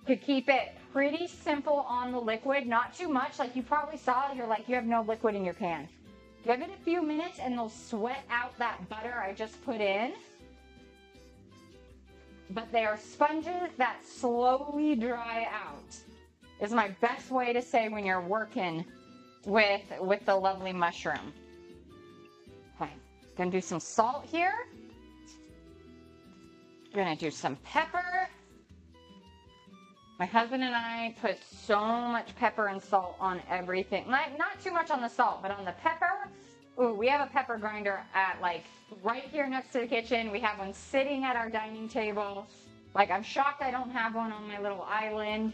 to keep it pretty simple on the liquid, not too much. Like you probably saw, you're like, you have no liquid in your pan. Give it a few minutes and they'll sweat out that butter I just put in. But they are sponges that slowly dry out, is my best way to say when you're working with the lovely mushroom. Okay, gonna do some salt here. Gonna do some pepper. My husband and I put so much pepper and salt on everything. Not too much on the salt, but on the pepper. Ooh, we have a pepper grinder at, like, right here next to the kitchen. We have one sitting at our dining table. Like, I'm shocked I don't have one on my little island.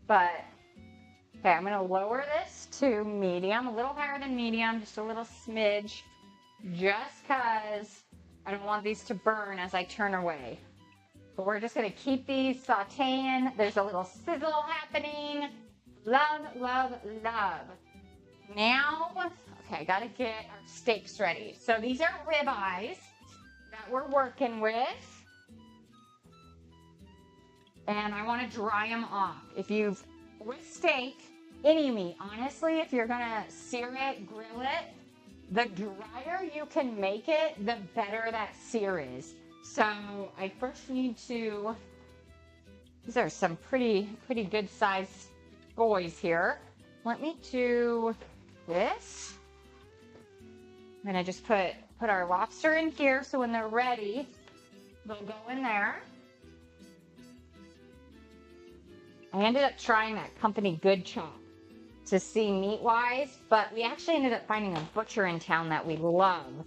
But, okay, I'm going to lower this to medium. A little higher than medium, just a little smidge. Just because I don't want these to burn as I turn away. But we're just going to keep these sauteing. There's a little sizzle happening. Love, love, love. Now, okay, I got to get our steaks ready. So these are ribeyes that we're working with. And I want to dry them off. If you've, with steak, any meat, honestly, if you're going to sear it, grill it, the drier you can make it, the better that sear is. So I first need to, these are some pretty good sized boys here. Let me do this. I'm gonna just put our lobster in here so when they're ready, they'll go in there. I ended up trying that company Good Chop to see meat-wise, but we actually ended up finding a butcher in town that we love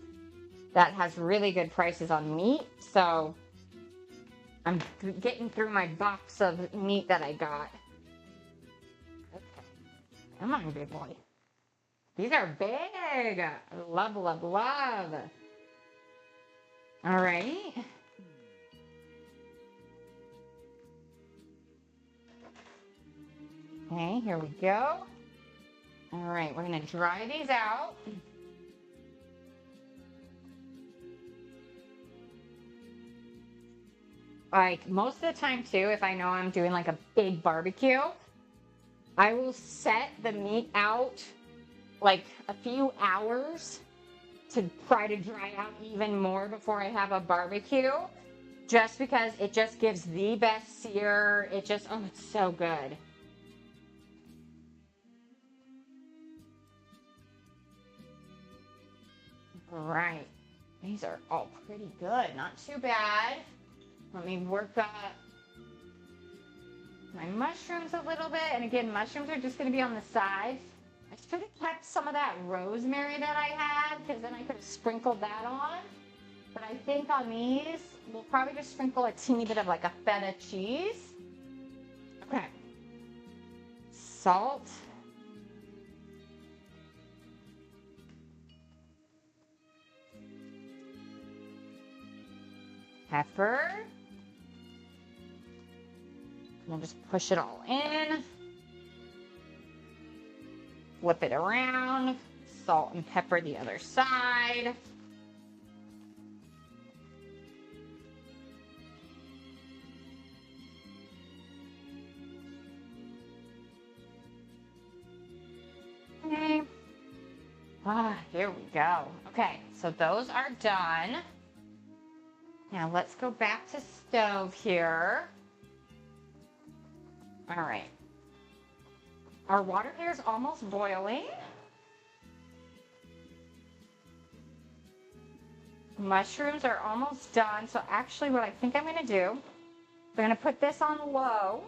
that has really good prices on meat. So I'm getting through my box of meat that I got. Okay. Come on, big boy. These are big. Love, love, love. All right. Okay, here we go. All right, we're gonna dry these out. Like most of the time too, if I know I'm doing like a big barbecue, I will set the meat out like a few hours to try to dry out even more before I have a barbecue, just because it just gives the best sear. It just, oh, it's so good. All right, these are all pretty good, not too bad. Let me work up my mushrooms a little bit, and again, mushrooms are just gonna be on the sides. I should have kept some of that rosemary that I had, because then I could have sprinkled that on. But I think on these, we'll probably just sprinkle a teeny bit of like a feta cheese. Okay. Salt. Pepper. We'll just push it all in. Flip it around. Salt and pepper the other side. Okay. Here we go. Okay, so those are done. Now let's go back to stove here. All right. Our water here is almost boiling. Mushrooms are almost done. So actually what I think I'm gonna do, I'm gonna put this on low.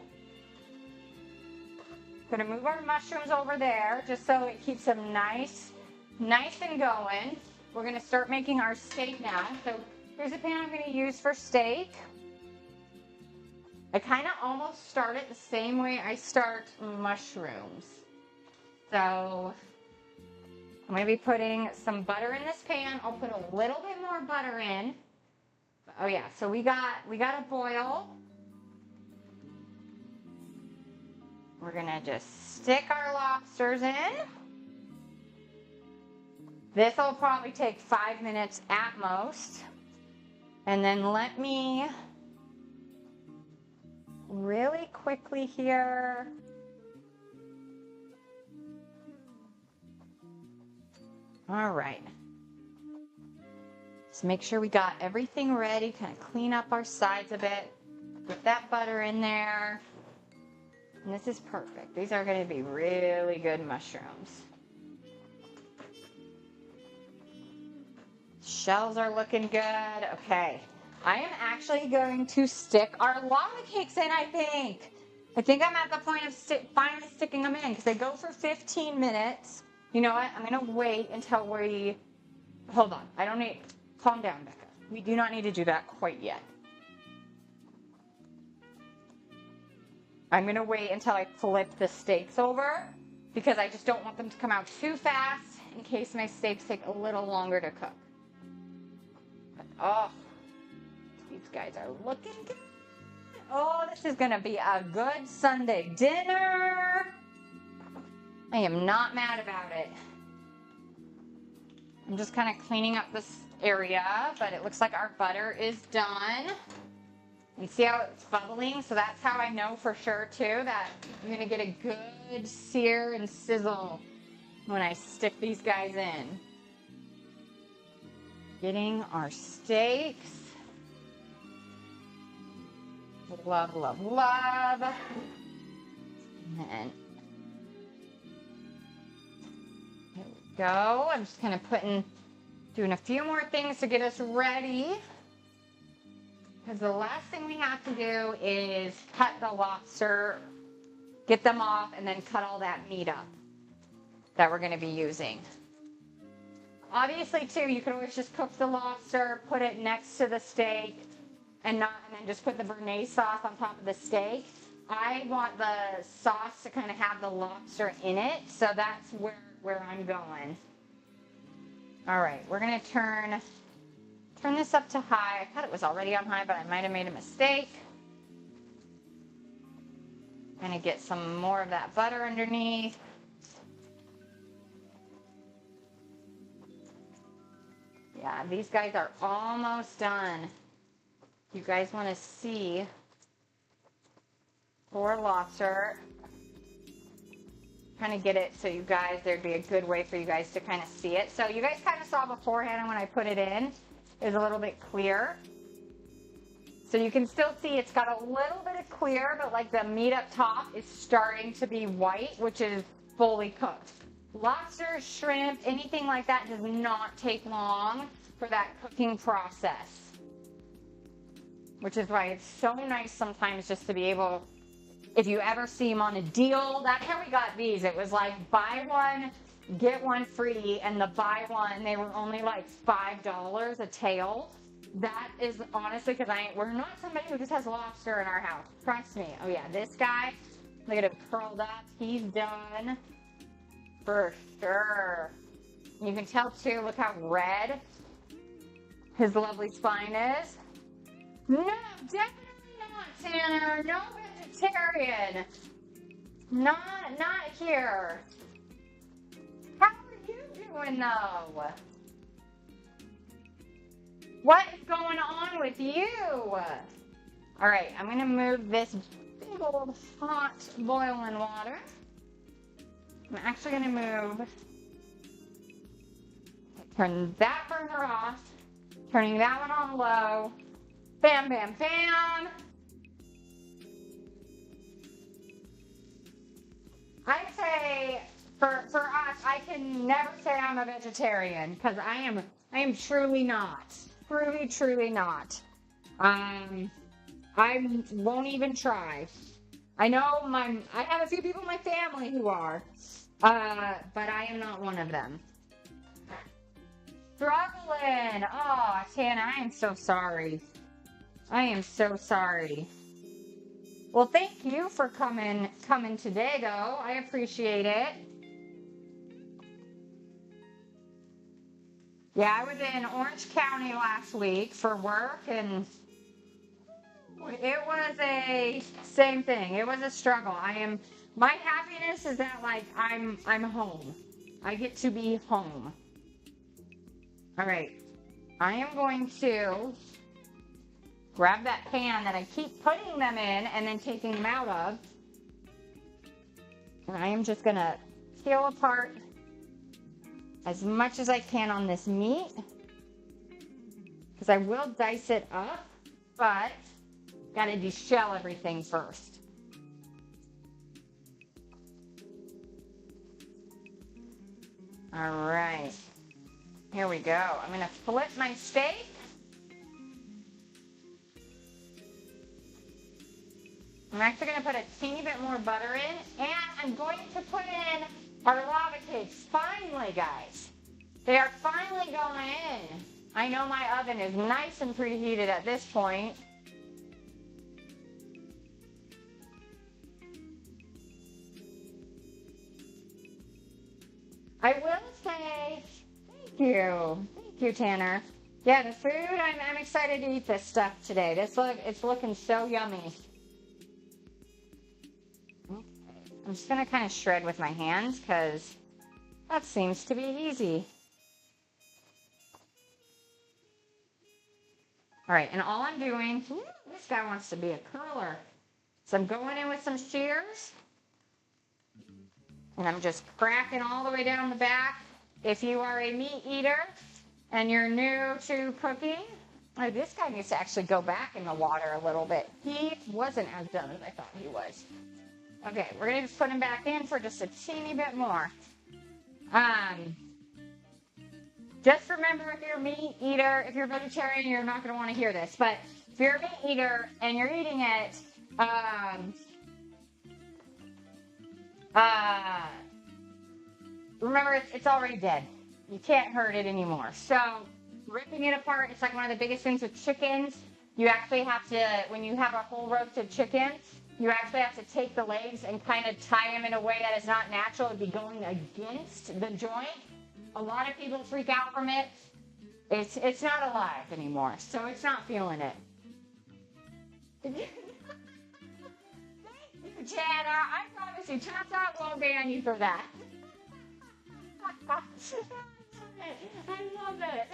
Gonna move our mushrooms over there just so it keeps them nice and going. We're gonna start making our steak now. So here's a pan I'm gonna use for steak. I kind of almost start it the same way I start mushrooms. So I'm gonna be putting some butter in this pan. I'll put a little bit more butter in. Oh yeah, so we got a boil. We're gonna just stick our lobsters in. This will probably take 5 minutes at most. And then let me really quickly here. All right. Just make sure we got everything ready, kind of clean up our sides a bit. Get that butter in there. And this is perfect. These are going to be really good mushrooms. Shells are looking good. Okay. I am actually going to stick our lava cakes in, I think. I think I'm at the point of finally sticking them in because they go for 15 minutes. You know what? I'm going to wait until we... Hold on. I don't need... Calm down, Becca. We do not need to do that quite yet. I'm going to wait until I flip the steaks over because I just don't want them to come out too fast in case my steaks take a little longer to cook. But, oh, these guys are looking good. Oh, this is going to be a good Sunday dinner. I am not mad about it. I'm just kind of cleaning up this area, but it looks like our butter is done. You see how it's bubbling? So that's how I know for sure too that I'm gonna get a good sear and sizzle when I stick these guys in. Getting our steaks. Love, love, love. And then, here Go. I'm just kind of doing a few more things to get us ready. Because the last thing we have to do is cut the lobster, get them off, and then cut all that meat up that we're going to be using. Obviously, too, you can always just cook the lobster, put it next to the steak, and then just put the béarnaise sauce on top of the steak. I want the sauce to kind of have the lobster in it, so that's where I'm going. All right, we're going to turn this up to high. I thought it was already on high, but I might have made a mistake. Gonna get some more of that butter underneath. Yeah, these guys are almost done. You guys want to see poor lobster. Kind of get it so you guys, there'd be a good way for you guys to kind of see it. So you guys kind of saw beforehand when I put it in, it was a little bit clear. So you can still see it's got a little bit of clear, but like the meat up top is starting to be white, which is fully cooked. Lobster, shrimp, anything like that does not take long for that cooking process. Which is why it's so nice sometimes just to be able, if you ever see them on a deal, that's how we got these. It was like buy one, get one free, and the buy one, they were only like $5 a tail. That is honestly, because we're not somebody who just has lobster in our house. Trust me. Oh yeah, this guy, look at him curled up. He's done for sure. You can tell too, look how red his lovely spine is. No, definitely not, Tanner. No vegetarian. Not here. How are you doing though? What is going on with you? All right, I'm gonna move this big old hot boiling water. I'm actually gonna turn that burner off, turning that one on low. Bam, bam, bam. I'd say for us, I can never say I'm a vegetarian because I am truly not. Truly not. I won't even try. I know I have a few people in my family who are, but I am not one of them. Struggling. Oh, Tana, I am so sorry. I am so sorry. Well, thank you for coming today, though. I appreciate it. Yeah, I was in Orange County last week for work, and it was a same thing. It was a struggle. My happiness is that like I'm home. I get to be home. All right. I am going to grab that pan that I keep putting them in and then taking them out of. And I am just going to peel apart as much as I can on this meat. Because I will dice it up, but got to deshell everything first. All right. Here we go. I'm going to flip my steak. I'm actually going to put a teeny bit more butter in, and I'm going to put in our lava cakes. Finally, guys. They are finally going in. I know my oven is nice and preheated at this point. I will say, thank you, Tanner. Yeah, the food, I'm excited to eat this stuff today. It's looking so yummy. I'm just going to kind of shred with my hands because that seems to be easy. All right, and all I'm doing, this guy wants to be a curler. So I'm going in with some shears, and I'm just cracking all the way down the back. If you are a meat eater and you're new to cooking, this guy needs to actually go back in the water a little bit. He wasn't as done as I thought he was. Okay, we're going to just put him back in for just a teeny bit more. Just remember, if you're a meat eater, if you're vegetarian, you're not going to want to hear this. But if you're a meat eater and you're eating it, uh, remember, it's already dead. You can't hurt it anymore. So ripping it apart, it's like one of the biggest things with chickens. You actually have to, when you have a whole roasted chicken, you actually have to take the legs and kind of tie them in a way that is not natural. It'd be going against the joint. A lot of people freak out from it. It's not alive anymore, so it's not feeling it. Thank you, Jana. I promise you, Tata won't ban you for that. I love it.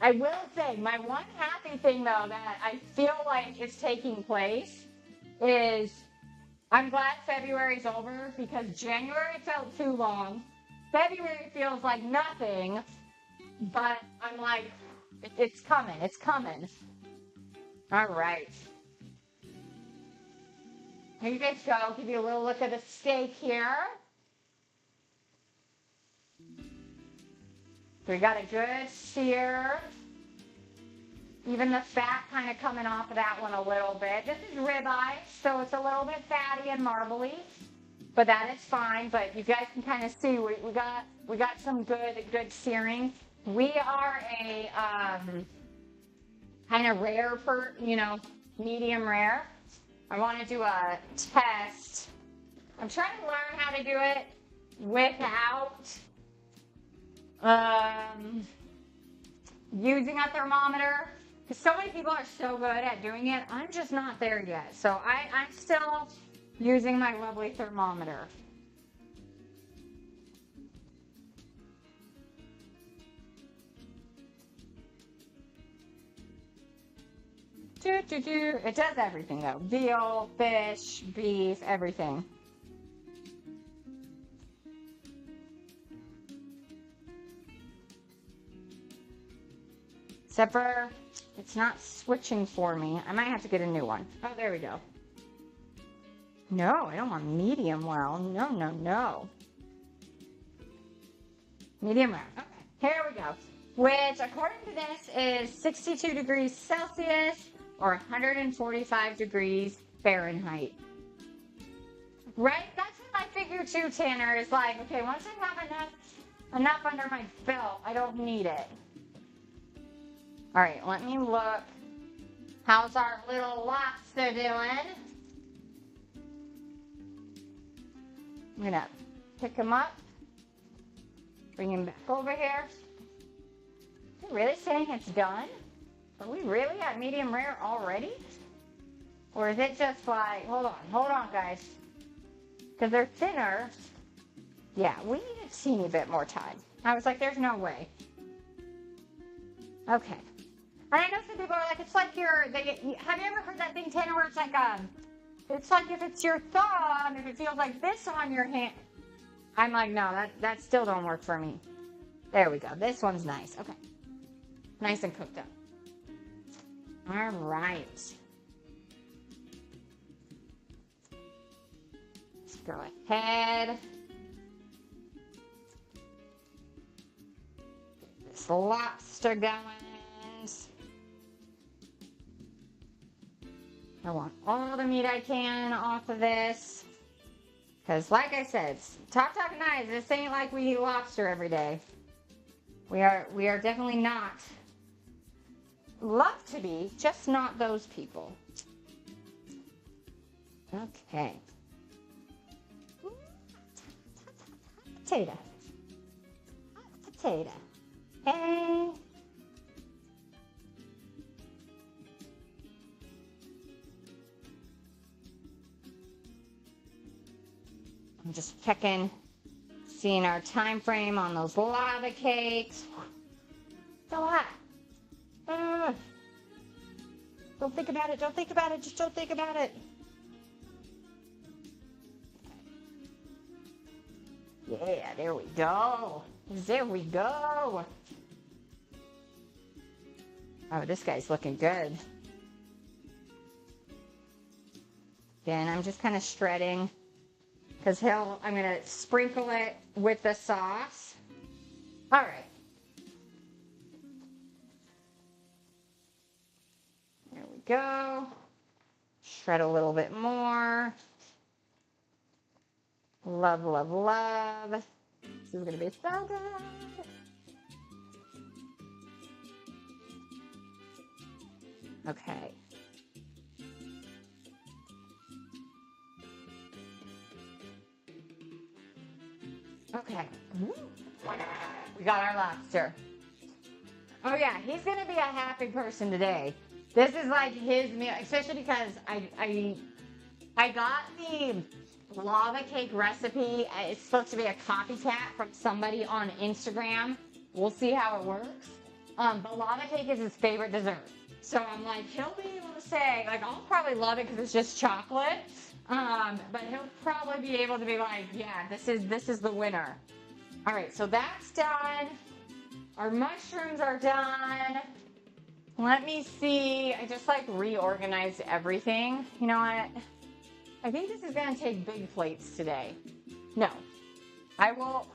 I will say, my one happy thing, though, that I feel like is taking place is I'm glad February's over because January felt too long. February feels like nothing, but I'm like, it's coming. It's coming. All right. Here you guys go. I'll give you a little look at the steak here. We got a good sear. Even the fat kind of coming off of that one a little bit. This is ribeye, so it's a little bit fatty and marbly, but that is fine. But you guys can kind of see we got some good searing. We are a kind of rare medium rare. I want to do a test. I'm trying to learn how to do it without using a thermometer, because so many people are so good at doing it. I'm just not there yet. So I'm still using my lovely thermometer. It does everything though. Veal, fish, beef, everything. Except for it's not switching for me. I might have to get a new one. Oh, there we go. No, I don't want medium well. No. Medium rare. Okay, here we go. Which, according to this, is 62 degrees Celsius or 145 degrees Fahrenheit. Right? That's what I figured too, Tanner. Is like, okay, once I have enough under my belt, I don't need it. All right, let me look. How's our little lobster doing? I'm gonna pick him up, bring him back over here. Are you really saying it's done? Are we really at medium rare already? Or is it just like, hold on, guys. Because they're thinner. Yeah, we need a teeny bit more time. I was like, there's no way. Okay. And I know some people are like, it's like have you ever heard that thing, Tanner, where it's like, it's like if it's your thumb, if it feels like this on your hand. I'm like, no, that still don't work for me. There we go. This one's nice. Okay. Nice and cooked up. All right. Let's go ahead. Get this lobster going. I want all the meat I can off of this. Because like I said, Talk and I, this ain't like we eat lobster every day. We are definitely not. Love to be, just not those people. Okay. Potato. Potato. Hey. I'm just checking, seeing our time frame on those lava cakes. So hot. Don't think about it. Don't think about it. Just don't think about it. Yeah, there we go. There we go. Oh, this guy's looking good. Then I'm just kind of shredding. Because I'm going to sprinkle it with the sauce. All right. There we go. Shred a little bit more. Love, love, love. This is going to be so good. Okay. Okay. We got our lobster. Oh yeah, he's gonna be a happy person today. This is like his meal, especially because I got the lava cake recipe. It's supposed to be a copycat from somebody on Instagram. We'll see how it works. But lava cake is his favorite dessert. So I'm like, he'll be able to say, like, I'll probably love it because it's just chocolate. But he'll probably be able to be like, yeah, this is the winner. All right, so that's done. Our mushrooms are done. Let me see. I just like reorganized everything. You know what? I think this is gonna take big plates today. No, I will.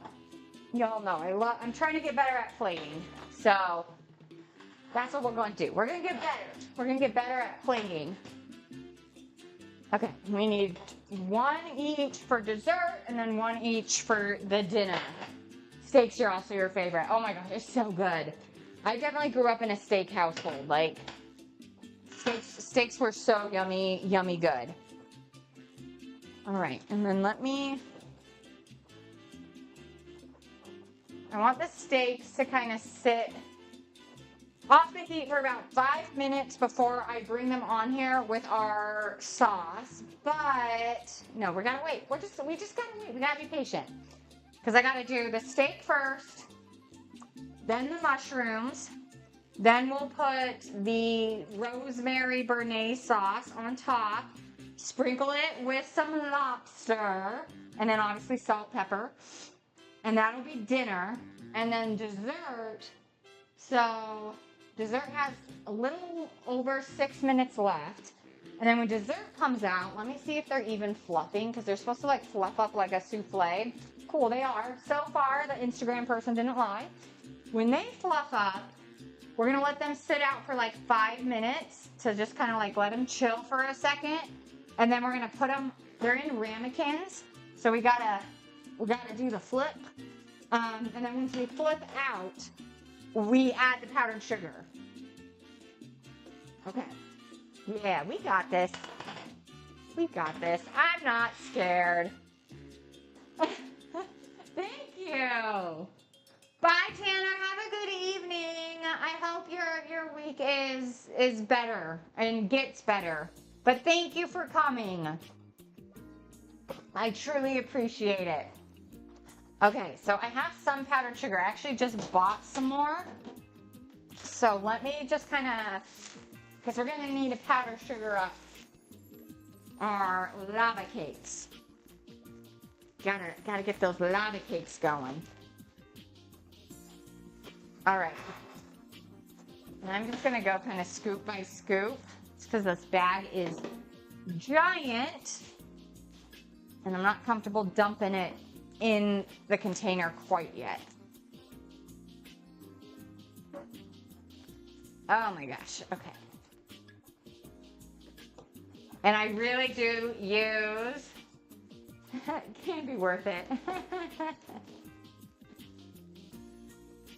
Y'all know I'm trying to get better at plating. So that's what we're going to do. We're gonna get better. We're gonna get better at plating. Okay, we need one each for dessert and then one each for the dinner. Steaks are also your favorite. Oh my gosh, it's so good. I definitely grew up in a steak household. Like, steaks were so yummy, yummy good. All right, and then I want the steaks to kind of sit off the heat for about 5 minutes before I bring them on here with our sauce. But no, we gotta wait. We just gotta wait. We gotta be patient. Because I gotta do the steak first, then the mushrooms, then we'll put the rosemary béarnaise sauce on top, sprinkle it with some lobster, and then obviously salt, pepper, and that'll be dinner. And then dessert, so dessert has a little over 6 minutes left. And then when dessert comes out, let me see if they're even fluffing, because they're supposed to like fluff up like a souffle. Cool, they are. So far, the Instagram person didn't lie. When they fluff up, we're gonna let them sit out for like 5 minutes to just kind of like let them chill for a second. And then we're gonna put them, they're in ramekins. So we gotta do the flip. And then once we flip out, we add the powdered sugar. Okay. Yeah, we got this. We got this. I'm not scared. Thank you. Bye, Tanner. Have a good evening. I hope your week is better and gets better. But thank you for coming. I truly appreciate it. Okay, so I have some powdered sugar. I actually just bought some more. So let me just kind of, because we're going to need to powder sugar up our lava cakes. Gotta get those lava cakes going. All right. And I'm just gonna go kind of scoop by scoop. It's because this bag is giant, and I'm not comfortable dumping it in the container quite yet. Oh my gosh. Okay. And I really do use. It can be worth it.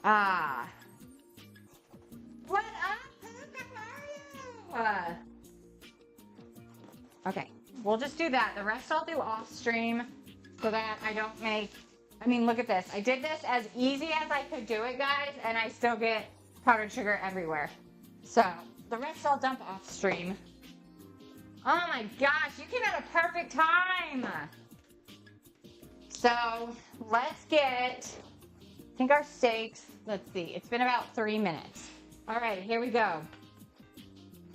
Ah. What up, Pook? How are you? Okay, we'll just do that. The rest I'll do off stream so that I don't make. I mean, look at this. I did this as easy as I could do it, guys, and I still get powdered sugar everywhere. So the rest I'll dump off stream. Oh my gosh, you came at a perfect time. So let's get, I think our steaks, let's see, it's been about 3 minutes. All right, here we go.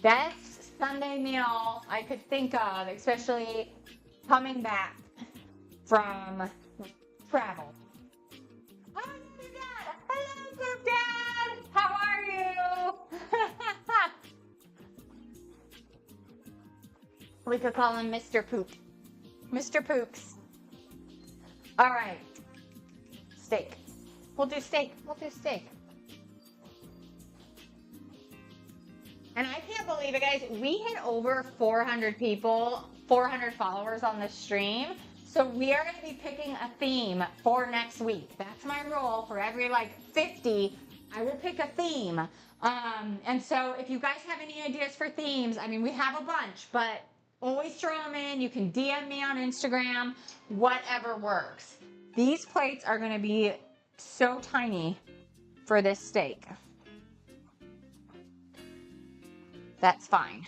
Best Sunday meal I could think of, especially coming back from travel. Oh, Poop Dad! Hello, Poop Dad! How are you? We could call him Mr. Poop. Mr. Poops. All right. Steak. We'll do steak. We'll do steak. And I can't believe it, guys. We hit over 400 people, 400 followers on the stream. So we are going to be picking a theme for next week. That's my rule. For every like 50, I will pick a theme. And so if you guys have any ideas for themes, I mean, we have a bunch, but always throw them in. You can DM me on Instagram, whatever works. These plates are going to be so tiny for this steak. That's fine.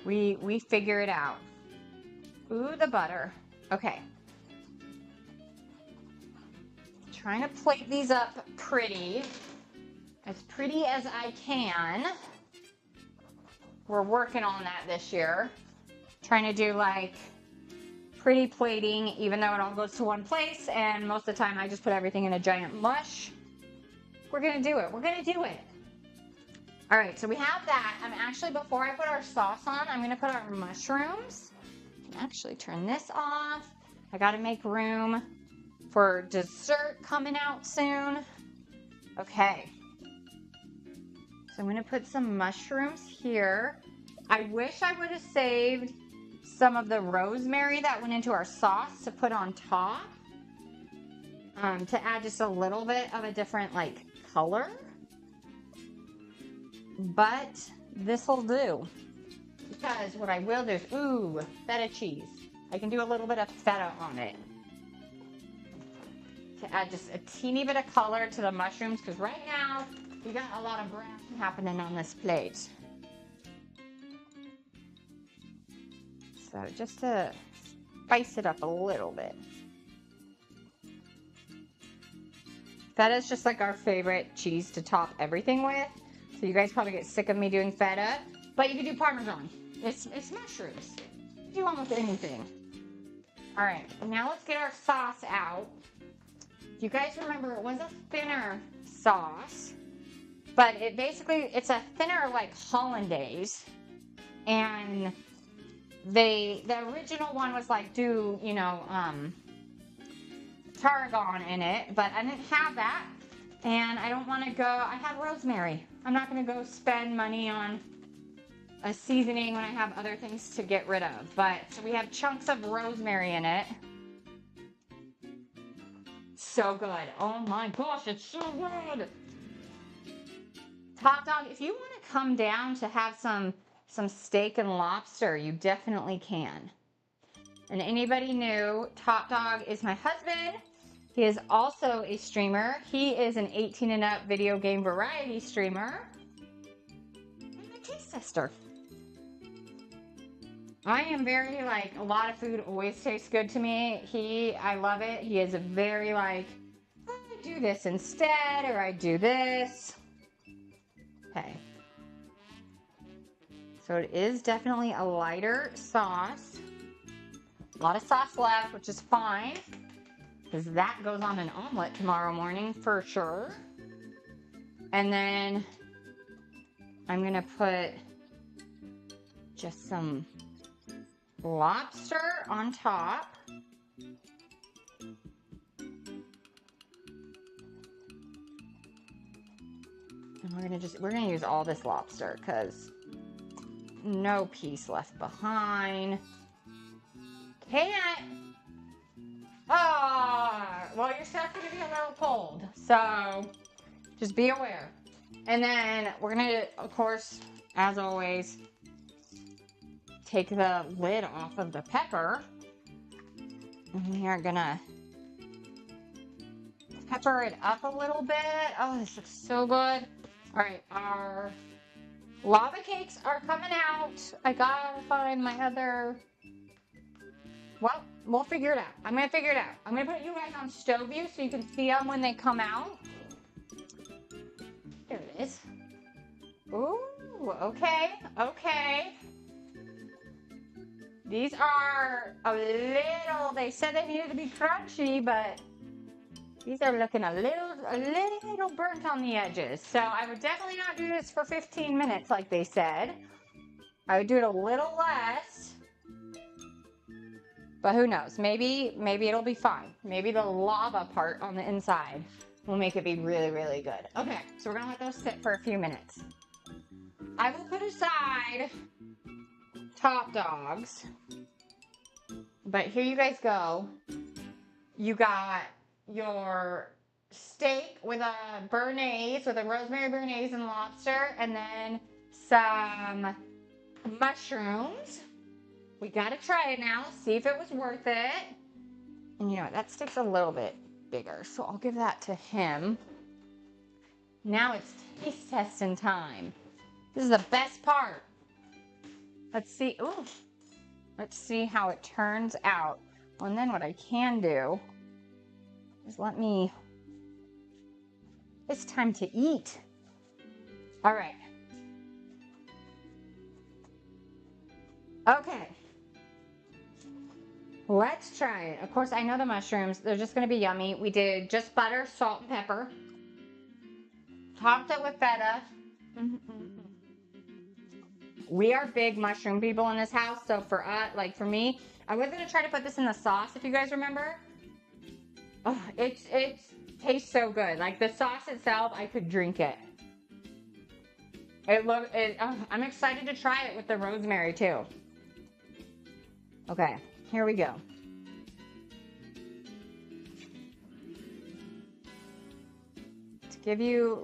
We figure it out. Ooh, the butter. Okay. Trying to plate these up pretty as I can. We're working on that this year. Trying to do like pretty plating, even though it all goes to one place, and most of the time I just put everything in a giant mush. We're gonna do it. We're gonna do it. All right, so we have that. I'm actually, before I put our sauce on, I'm gonna put our mushrooms. Actually turn this off. I gotta make room for dessert coming out soon. Okay. So I'm gonna put some mushrooms here. I wish I would have saved some of the rosemary that went into our sauce to put on top. To add just a little bit of a different like color. But this'll do. Because what I will do is, ooh, feta cheese. I can do a little bit of feta on it. To add just a teeny bit of color to the mushrooms, because right now, we got a lot of brown happening on this plate. So just to spice it up a little bit. Feta is just like our favorite cheese to top everything with. So you guys probably get sick of me doing feta, but you can do Parmesan. It's mushrooms. You can do almost anything. All right, now let's get our sauce out. If you guys remember, it was a thinner sauce, but it's a thinner like hollandaise, and the original one was like tarragon in it, but I didn't have that, and I don't want to go. I have rosemary. I'm not going to go spend money on a seasoning when I have other things to get rid of. But so we have chunks of rosemary in it. So good. Oh my gosh, it's so good. Top Dog, if you want to come down to have some steak and lobster, you definitely can. And anybody new, Top Dog is my husband. He is also a streamer. He is an 18 and up video game variety streamer. And my tea sister. I am very like, a lot of food always tastes good to me. I love it. He is a very like, I do this instead, or I do this. Okay. So it is definitely a lighter sauce. A lot of sauce left, which is fine, because that goes on an omelet tomorrow morning for sure. And then I'm going to put just some lobster on top. And we're gonna use all this lobster because no piece left behind. Can't. Well, your stuff's gonna be a little cold, so just be aware. And then we're gonna, of course, as always, take the lid off of the pepper. And we are gonna pepper it up a little bit. Oh, this looks so good. All right, our lava cakes are coming out. I gotta find my other, well, we'll figure it out. I'm gonna figure it out. I'm gonna put you guys on stove view so you can see them when they come out. There it is. Ooh, okay, okay. These are a little, they said they needed to be crunchy, but these are looking a little burnt on the edges. So I would definitely not do this for 15 minutes like they said. I would do it a little less. But who knows? Maybe it'll be fine. Maybe the lava part on the inside will make it be really, really good. Okay, so we're gonna let those sit for a few minutes. I will put aside top dogs. But here you guys go. You got your steak with a béarnaise, with a rosemary béarnaise and lobster, and then some mushrooms. We gotta try it now, see if it was worth it. And you know what, that stick's a little bit bigger, so I'll give that to him. Now it's taste testing time. This is the best part. Let's see, ooh. Let's see how it turns out. Well, and then what I can do is it's time to eat. All right. Okay. Let's try it. Of course, I know the mushrooms. They're just going to be yummy. We did just butter, salt, and pepper. Topped it with feta. We are big mushroom people in this house. So for us, like for me, I was going to try to put this in the sauce, if you guys remember. Oh, it tastes so good. Like the sauce itself, I could drink it. I'm excited to try it with the rosemary too. Okay, here we go.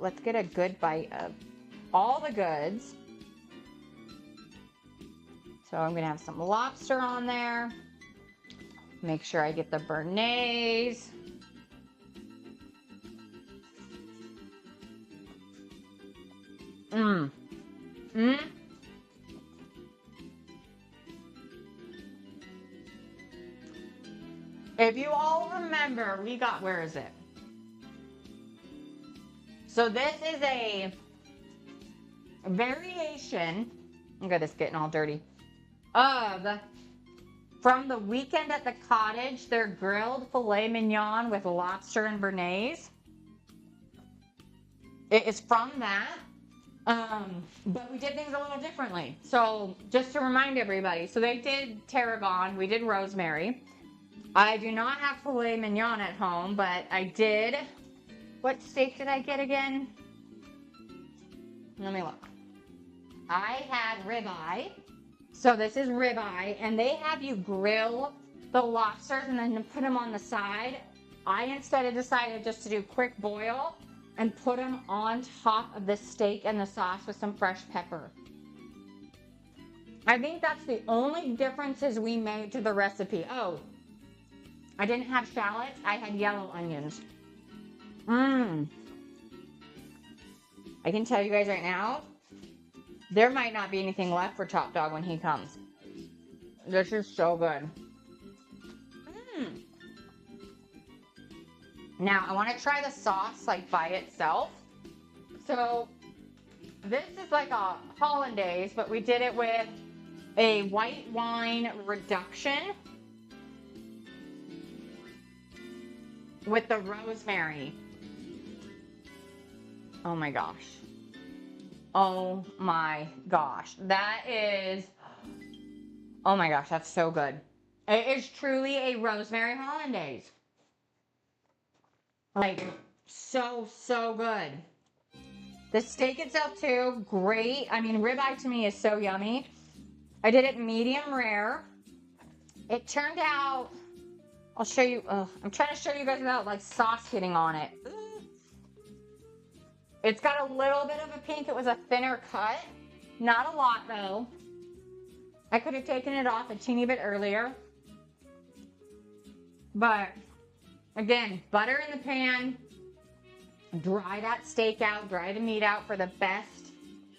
Let's get a good bite of all the goods. So I'm gonna have some lobster on there. Make sure I get the béarnaise. If you all remember, where is it? So this is a variation, look at this getting all dirty, from the Weekend at the Cottage, their grilled filet mignon with lobster and béarnaise. It is from that, but we did things a little differently. So just to remind everybody, so they did tarragon, we did rosemary. I do not have filet mignon at home, but I did. What steak did I get again? Let me look. I had ribeye. So this is ribeye, and they have you grill the lobsters and then put them on the side. I instead decided just to do quick boil and put them on top of the steak and the sauce with some fresh pepper. I think that's the only differences we made to the recipe. Oh, I didn't have shallots, I had yellow onions. I can tell you guys right now, there might not be anything left for Top Dog when he comes. This is so good. Now, I want to try the sauce like by itself. So, this is like a hollandaise, but we did it with a white wine reduction with the rosemary. Oh my gosh. Oh my gosh. That is, oh my gosh, that's so good. It is truly a rosemary hollandaise. Like, so good. The steak itself too, great. I mean, ribeye to me is so yummy. I did it medium rare. It turned out, I'll show you, I'm trying to show you guys without like sauce getting on it. It's got a little bit of a pink. It was a thinner cut. Not a lot though. I could have taken it off a teeny bit earlier. But again, butter in the pan. Dry that steak out. Dry the meat out for the best.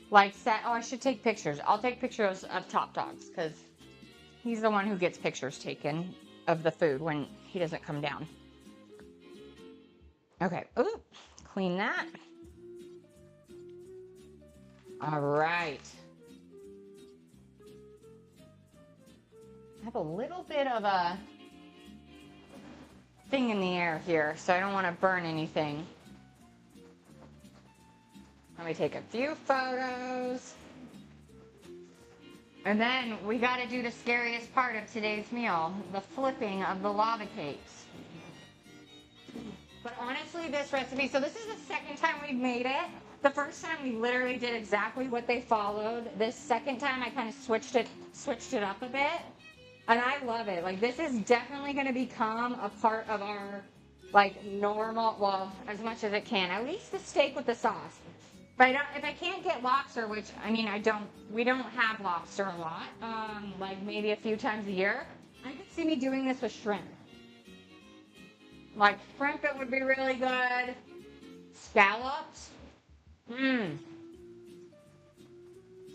Like set. Oh, I should take pictures. I'll take pictures of Top Dogs because he's the one who gets pictures taken of the food when he doesn't come down. Okay. Ooh, clean that. All right. I have a little bit of a thing in the air here, so I don't want to burn anything. Let me take a few photos. And then we got to do the scariest part of today's meal, the flipping of the lava cakes. But honestly, this recipe, so this is the second time we've made it. The first time we literally did exactly what they followed. This second time I kind of switched it up a bit. And I love it. Like, this is definitely going to become a part of our, like, normal, well, as much as it can. At least the steak with the sauce. But if I can't get lobster, which, I mean, we don't have lobster a lot, like maybe a few times a year, I could see me doing this with shrimp. Like, shrimp, it would be really good. Scallops.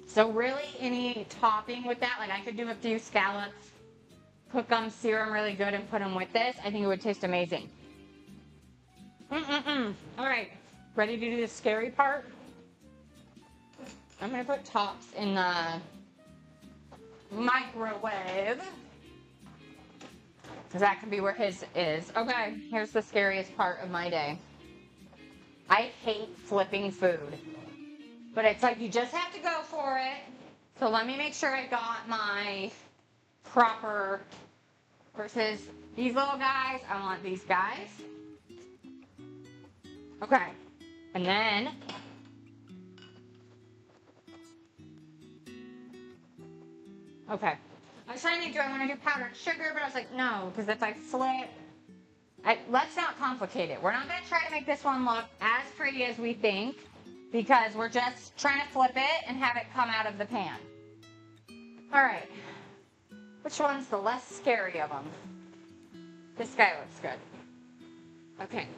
So really, any topping with that, like I could do a few scallops, cook them, sear them really good, and put them with this. I think it would taste amazing. All right, ready to do the scary part? I'm gonna put tops in the microwave, because that could be where his is. Okay, here's the scariest part of my day. I hate flipping food, but it's like you just have to go for it. So let me make sure I got my proper, versus these little guys, I want these guys. Okay, and then okay. I was trying to think, do I want to do powdered sugar? But I was like, no, because if I flip, let's not complicate it. We're not going to try to make this one look as pretty as we think, because we're just trying to flip it and have it come out of the pan. All right. Which one's the less scary of them? This guy looks good. Okay.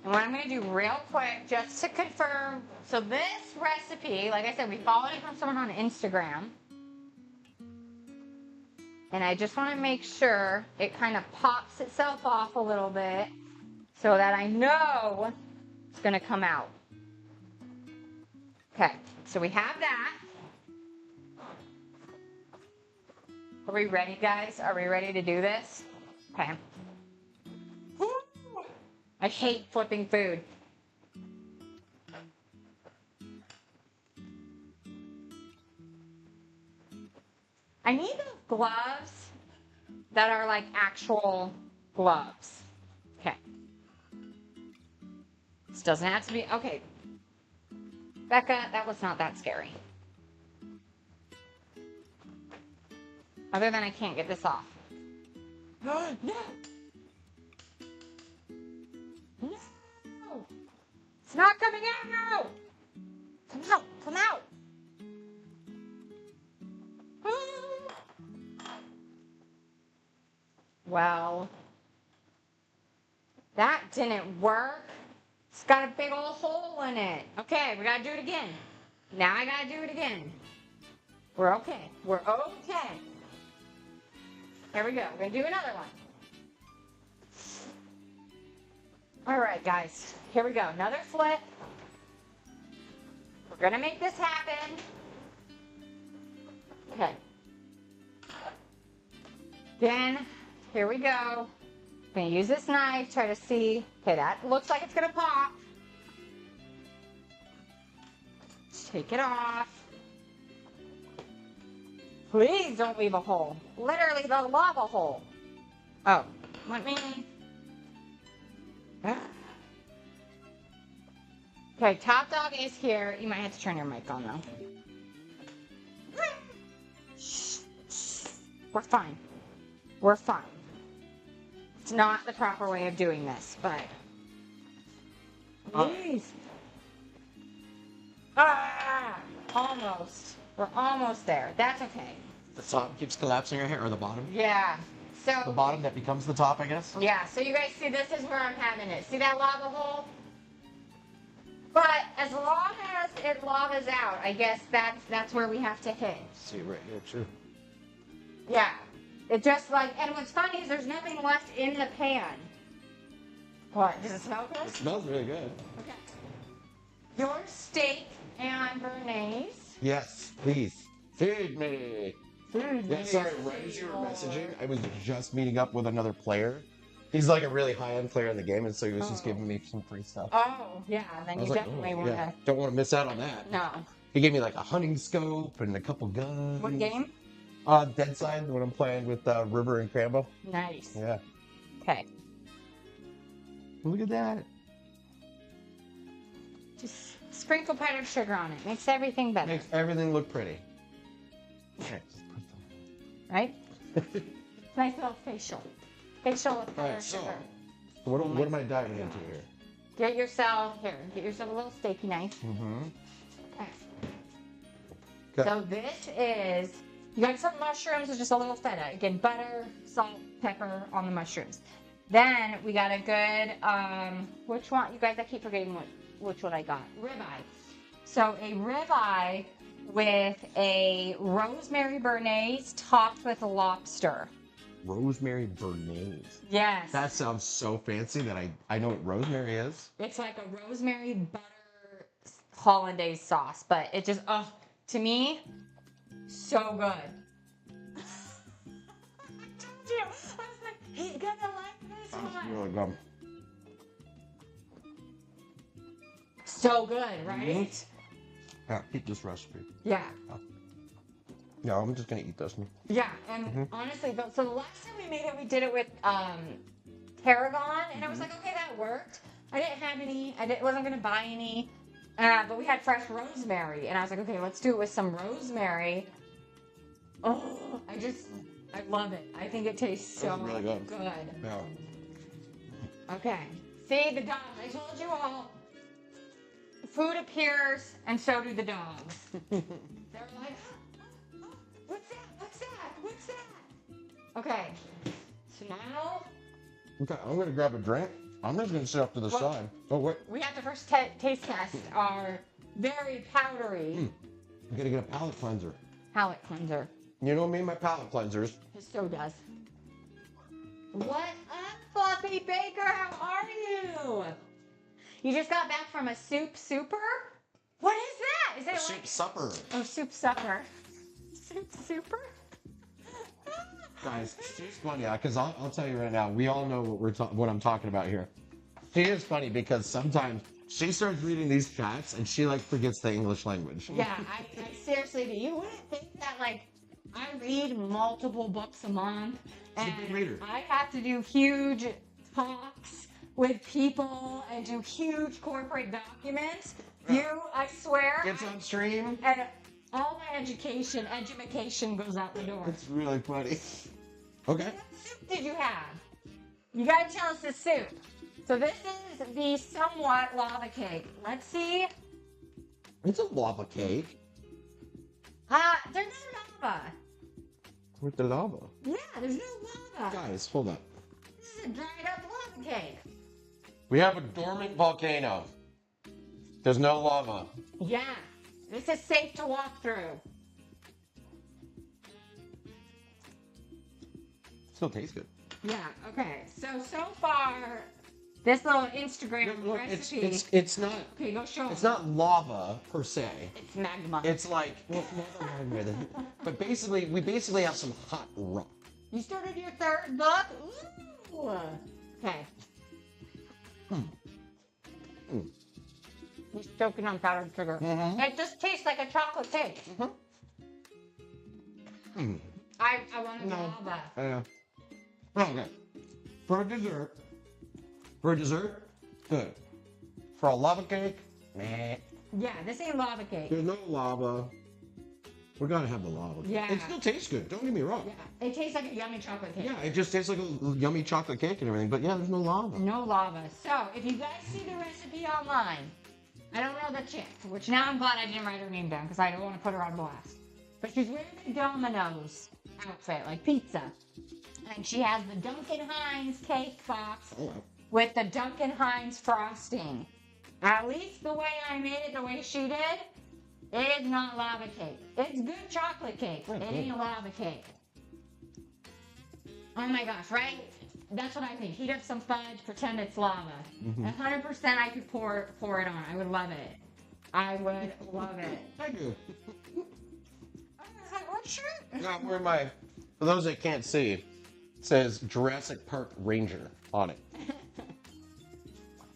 And what I'm going to do real quick, just to confirm, so this recipe, like I said, we followed it from someone on Instagram. And I just want to make sure it kind of pops itself off a little bit so that I know it's going to come out. Okay, so we have that. Are we ready, guys? Are we ready to do this? Okay. I hate flipping food. I need those gloves that are like actual gloves. Okay. This doesn't have to be, okay. Becca, that was not that scary. Other than I can't get this off. No! No! It's not coming out now! Come out! Come out! Well, that didn't work. It's got a big old hole in it. Okay, we gotta do it again. Now I gotta do it again. We're okay. We're okay. Here we go. We're gonna do another one. All right, guys. Here we go. Another flip. We're gonna make this happen. Okay. Then, here we go. I'm gonna use this knife, try to see. Okay, that looks like it's gonna pop. Let's take it off. Please don't leave a hole. Literally the lava hole. Oh, let me. Okay, Top Dog is here. You might have to turn your mic on though. We're fine. We're fine. It's not the proper way of doing this, but please. Almost. We're almost there. That's okay. The top keeps collapsing right here, or the bottom? Yeah. So The bottom that becomes the top, I guess? yeah, so you guys see this is where I'm having it. See that lava hole? But as long as it lavas out, I guess that's where we have to hit. See right here, too. Yeah. It just like, and what's funny is there's nothing left in the pan. What? Does it smell good? It smells really good. Okay. Your steak and Bernays. Yes, please. Feed me. Feed Yeah, sorry, right as you were messaging, I was just meeting up with another player. He's like a really high-end player in the game, and so he was just giving me some free stuff. Oh, yeah, then I you was like, definitely oh, want to. yeah. Don't want to miss out on that. No. He gave me like a hunting scope and a couple guns. What game? Dead Side, when I'm playing with River and Crambo. Nice. Yeah. Okay. Look at that. Just sprinkle powdered sugar on it. Makes everything better. Makes everything look pretty. Okay. Right? Nice little facial. Facial with powdered Alright, so sugar. what am I diving into here? Get yourself a little steaky knife. Mm-hmm. Okay. Okay. So this is, you got some mushrooms with just a little feta. Again, butter, salt, pepper on the mushrooms. Then we got a good, which one? You guys, I keep forgetting which one I got. Ribeye. So a ribeye with a rosemary béarnaise topped with lobster. Rosemary béarnaise. Yes. That sounds so fancy that I know what rosemary is. It's like a rosemary butter hollandaise sauce, but it just, to me, so good. I told you. I was like, he's gonna like this Sounds one. really good. So good, right? Yeah, eat this recipe. Yeah. No, I'm just gonna eat this one. Yeah, and honestly, so the last time we made it, we did it with tarragon, and I was like, okay, that worked. I didn't have any. Wasn't gonna buy any, but we had fresh rosemary, and I was like, okay, let's do it with some rosemary. Oh, I love it. I think it tastes so That's really good. good. Yeah. Okay. See, the dogs. I told you all. Food appears, and so do the dogs. They're like, what's that? What's that? What's that? Okay. So now Okay, I'm gonna grab a drink. I'm just gonna sit up to the side. Oh wait. we have to first taste test our very powdery I'm gonna get a palate cleanser. palate cleanser. You know me and my palate cleansers. It so does. What up, Fluffy Baker? How are you? You just got back from a soup super? What is that? Is it Soup like supper. soup supper? Soup super? Guys, she's funny, because I'll tell you right now, we all know what I'm talking about here. She is funny because sometimes she starts reading these chats and she like forgets the English language. Yeah, I seriously do. You wouldn't think that like I read multiple books a month She's a and big reader. I have to do huge talks with people and do huge corporate documents. I swear, It's on stream. and all my education goes out the door. It's really funny. Okay. What soup did you have? You gotta tell us the soup. So this is the somewhat lava cake. Let's see. It's a lava cake. There's no lava. With the lava. Yeah, there's no lava. Guys, hold up. This is a dried up lava cake. We have a dormant volcano. There's no lava. Yeah, this is safe to walk through. Still tastes good. Yeah, okay. So far, this little Instagram Look, recipe. it's not Okay, go show it's them. not lava per se. It's magma. It's like but basically we basically have some hot rock. You started your third book? Ooh. Okay. He's choking on powdered sugar. It just tastes like a chocolate cake. I want to know that. Okay. For dessert, good. For a lava cake, meh. Yeah, this ain't lava cake. There's no lava. We're gonna have the lava. Yeah. It still tastes good. Don't get me wrong. Yeah, it tastes like a yummy chocolate cake. Yeah, it just tastes like a yummy chocolate cake and everything. But yeah, there's no lava. No lava. So, if you guys see the recipe online, I don't know the chick, which now I'm glad I didn't write her name down because I don't want to put her on blast. But she's wearing a Domino's outfit, like pizza. And she has the Duncan Hines cake box with the Duncan Hines frosting. At least the way I made it, the way she did, it is not lava cake. It's good chocolate cake. It ain't a lava cake. Oh my gosh, right? That's what I think. Heat up some fudge, pretend it's lava. 100% I could pour it on. I would love it. I would love it. Thank you. I was like, what shirt? Yeah, I'm wearing my, for those that can't see, it says Jurassic Park Ranger on it.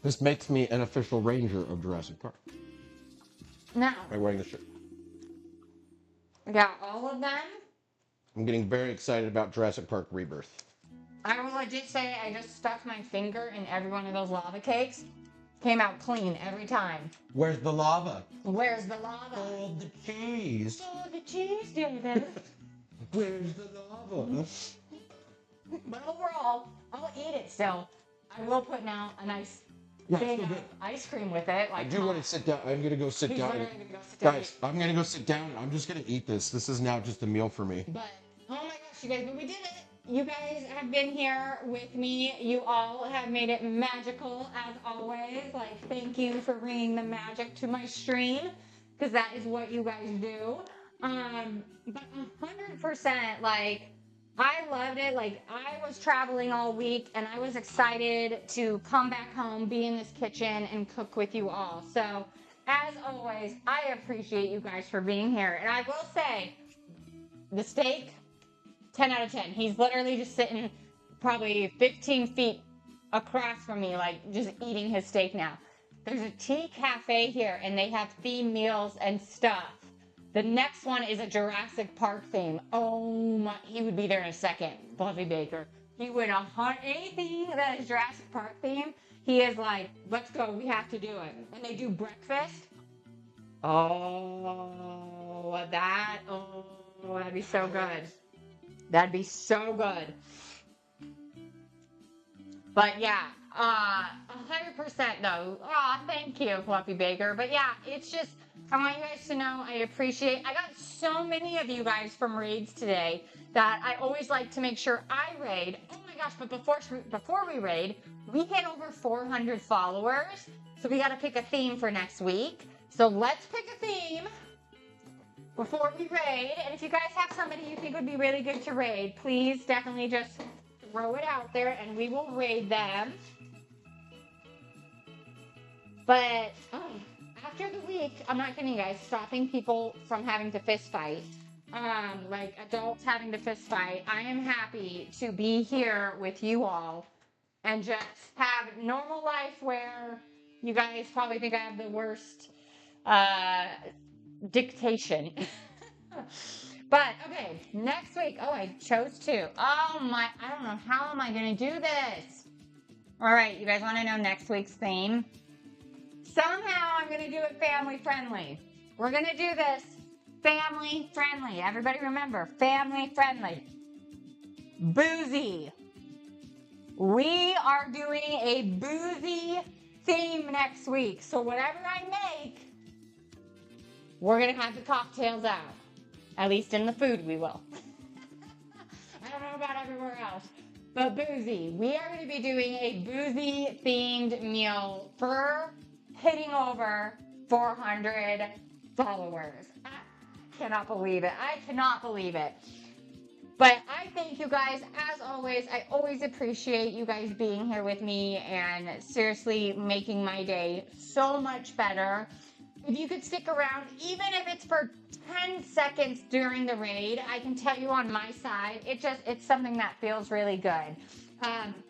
This makes me an official ranger of Jurassic Park Now, by wearing this shirt. I got all of them. I'm getting very excited about Jurassic Park Rebirth. I will legit say I just stuck my finger in every one of those lava cakes. Came out clean every time. Where's the lava? Where's the lava? Oh, the cheese. Oh, the cheese, David. Where's the lava? But overall, I'll eat it still. I will put now a nice Yeah, thing still of good. ice cream with it. I Like, do want to sit down. I'm gonna go sit he's down. literally gonna go sit down. Guys, I'm gonna go sit down. I'm just gonna eat this. This is now just a meal for me. But oh my gosh, you guys, but we did it. You guys have been here with me. You all have made it magical as always. Like, thank you for bringing the magic to my stream, because that is what you guys do. But 100%, like, I loved it. Like, I was traveling all week and I was excited to come back home, be in this kitchen, and cook with you all. So, as always, I appreciate you guys for being here. And I will say, the steak, 10 out of 10. He's literally just sitting probably 15 feet across from me, like just eating his steak now. There's a tea cafe here and they have theme meals and stuff. The next one is a Jurassic Park theme. Oh my, he would be there in a second, Fluffy Baker. He would anything that is Jurassic Park theme, he is like, let's go, we have to do it. And they do breakfast. Oh, that'd be so good. That'd be so good. But yeah, 100% though. Aw, thank you, Fluffy Baker. But yeah, it's just, I want you guys to know I appreciate, I got so many of you guys from raids today that I always like to make sure I raid. Oh my gosh, but before we raid, we hit over 400 followers. So we got to pick a theme for next week. So let's pick a theme before we raid. And if you guys have somebody you think would be really good to raid, please definitely just throw it out there and we will raid them. But after the week, I'm not kidding you guys, stopping people from having to fist fight, like adults having to fist fight, I am happy to be here with you all and just have normal life where you guys probably think I have the worst dictation. But okay, next week. Oh, I chose two. Oh my, I don't know how am I gonna do this. All right, you guys want to know next week's theme? Somehow I'm gonna do it family friendly. We're gonna do this family friendly. Everybody remember, family friendly. Boozy. We are doing a boozy theme next week. So whatever I make, we're going to have the cocktails out. At least in the food we will. I don't know about everywhere else. But boozy. We are going to be doing a boozy themed meal for hitting over 400 followers. I cannot believe it. I cannot believe it. But I thank you guys, as always. I always appreciate you guys being here with me and seriously making my day so much better. If you could stick around, even if it's for 10 seconds during the raid, I can tell you on my side, it's something that feels really good.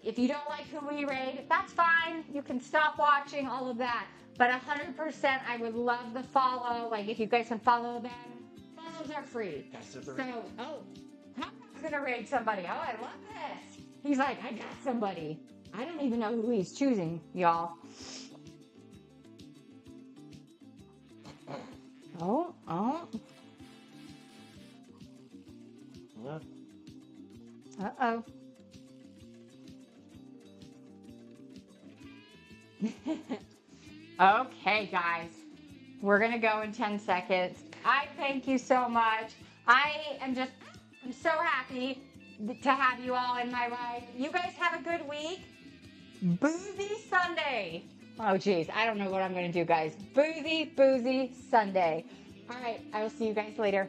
If you don't like who we raid, that's fine. You can stop watching, all of that. But 100%, I would love the follow. Like, if you guys can follow them, follows are free. So, I'm gonna raid somebody. Oh, I love this. He's like, I got somebody. I don't even know who he's choosing, y'all. Oh. Uh-oh. Okay, guys. We're gonna go in 10 seconds. I thank you so much. I'm so happy to have you all in my life. You guys have a good week. Boozy Sunday. Oh, geez. I don't know what I'm going to do, guys. Boozy Sunday. All right. I will see you guys later.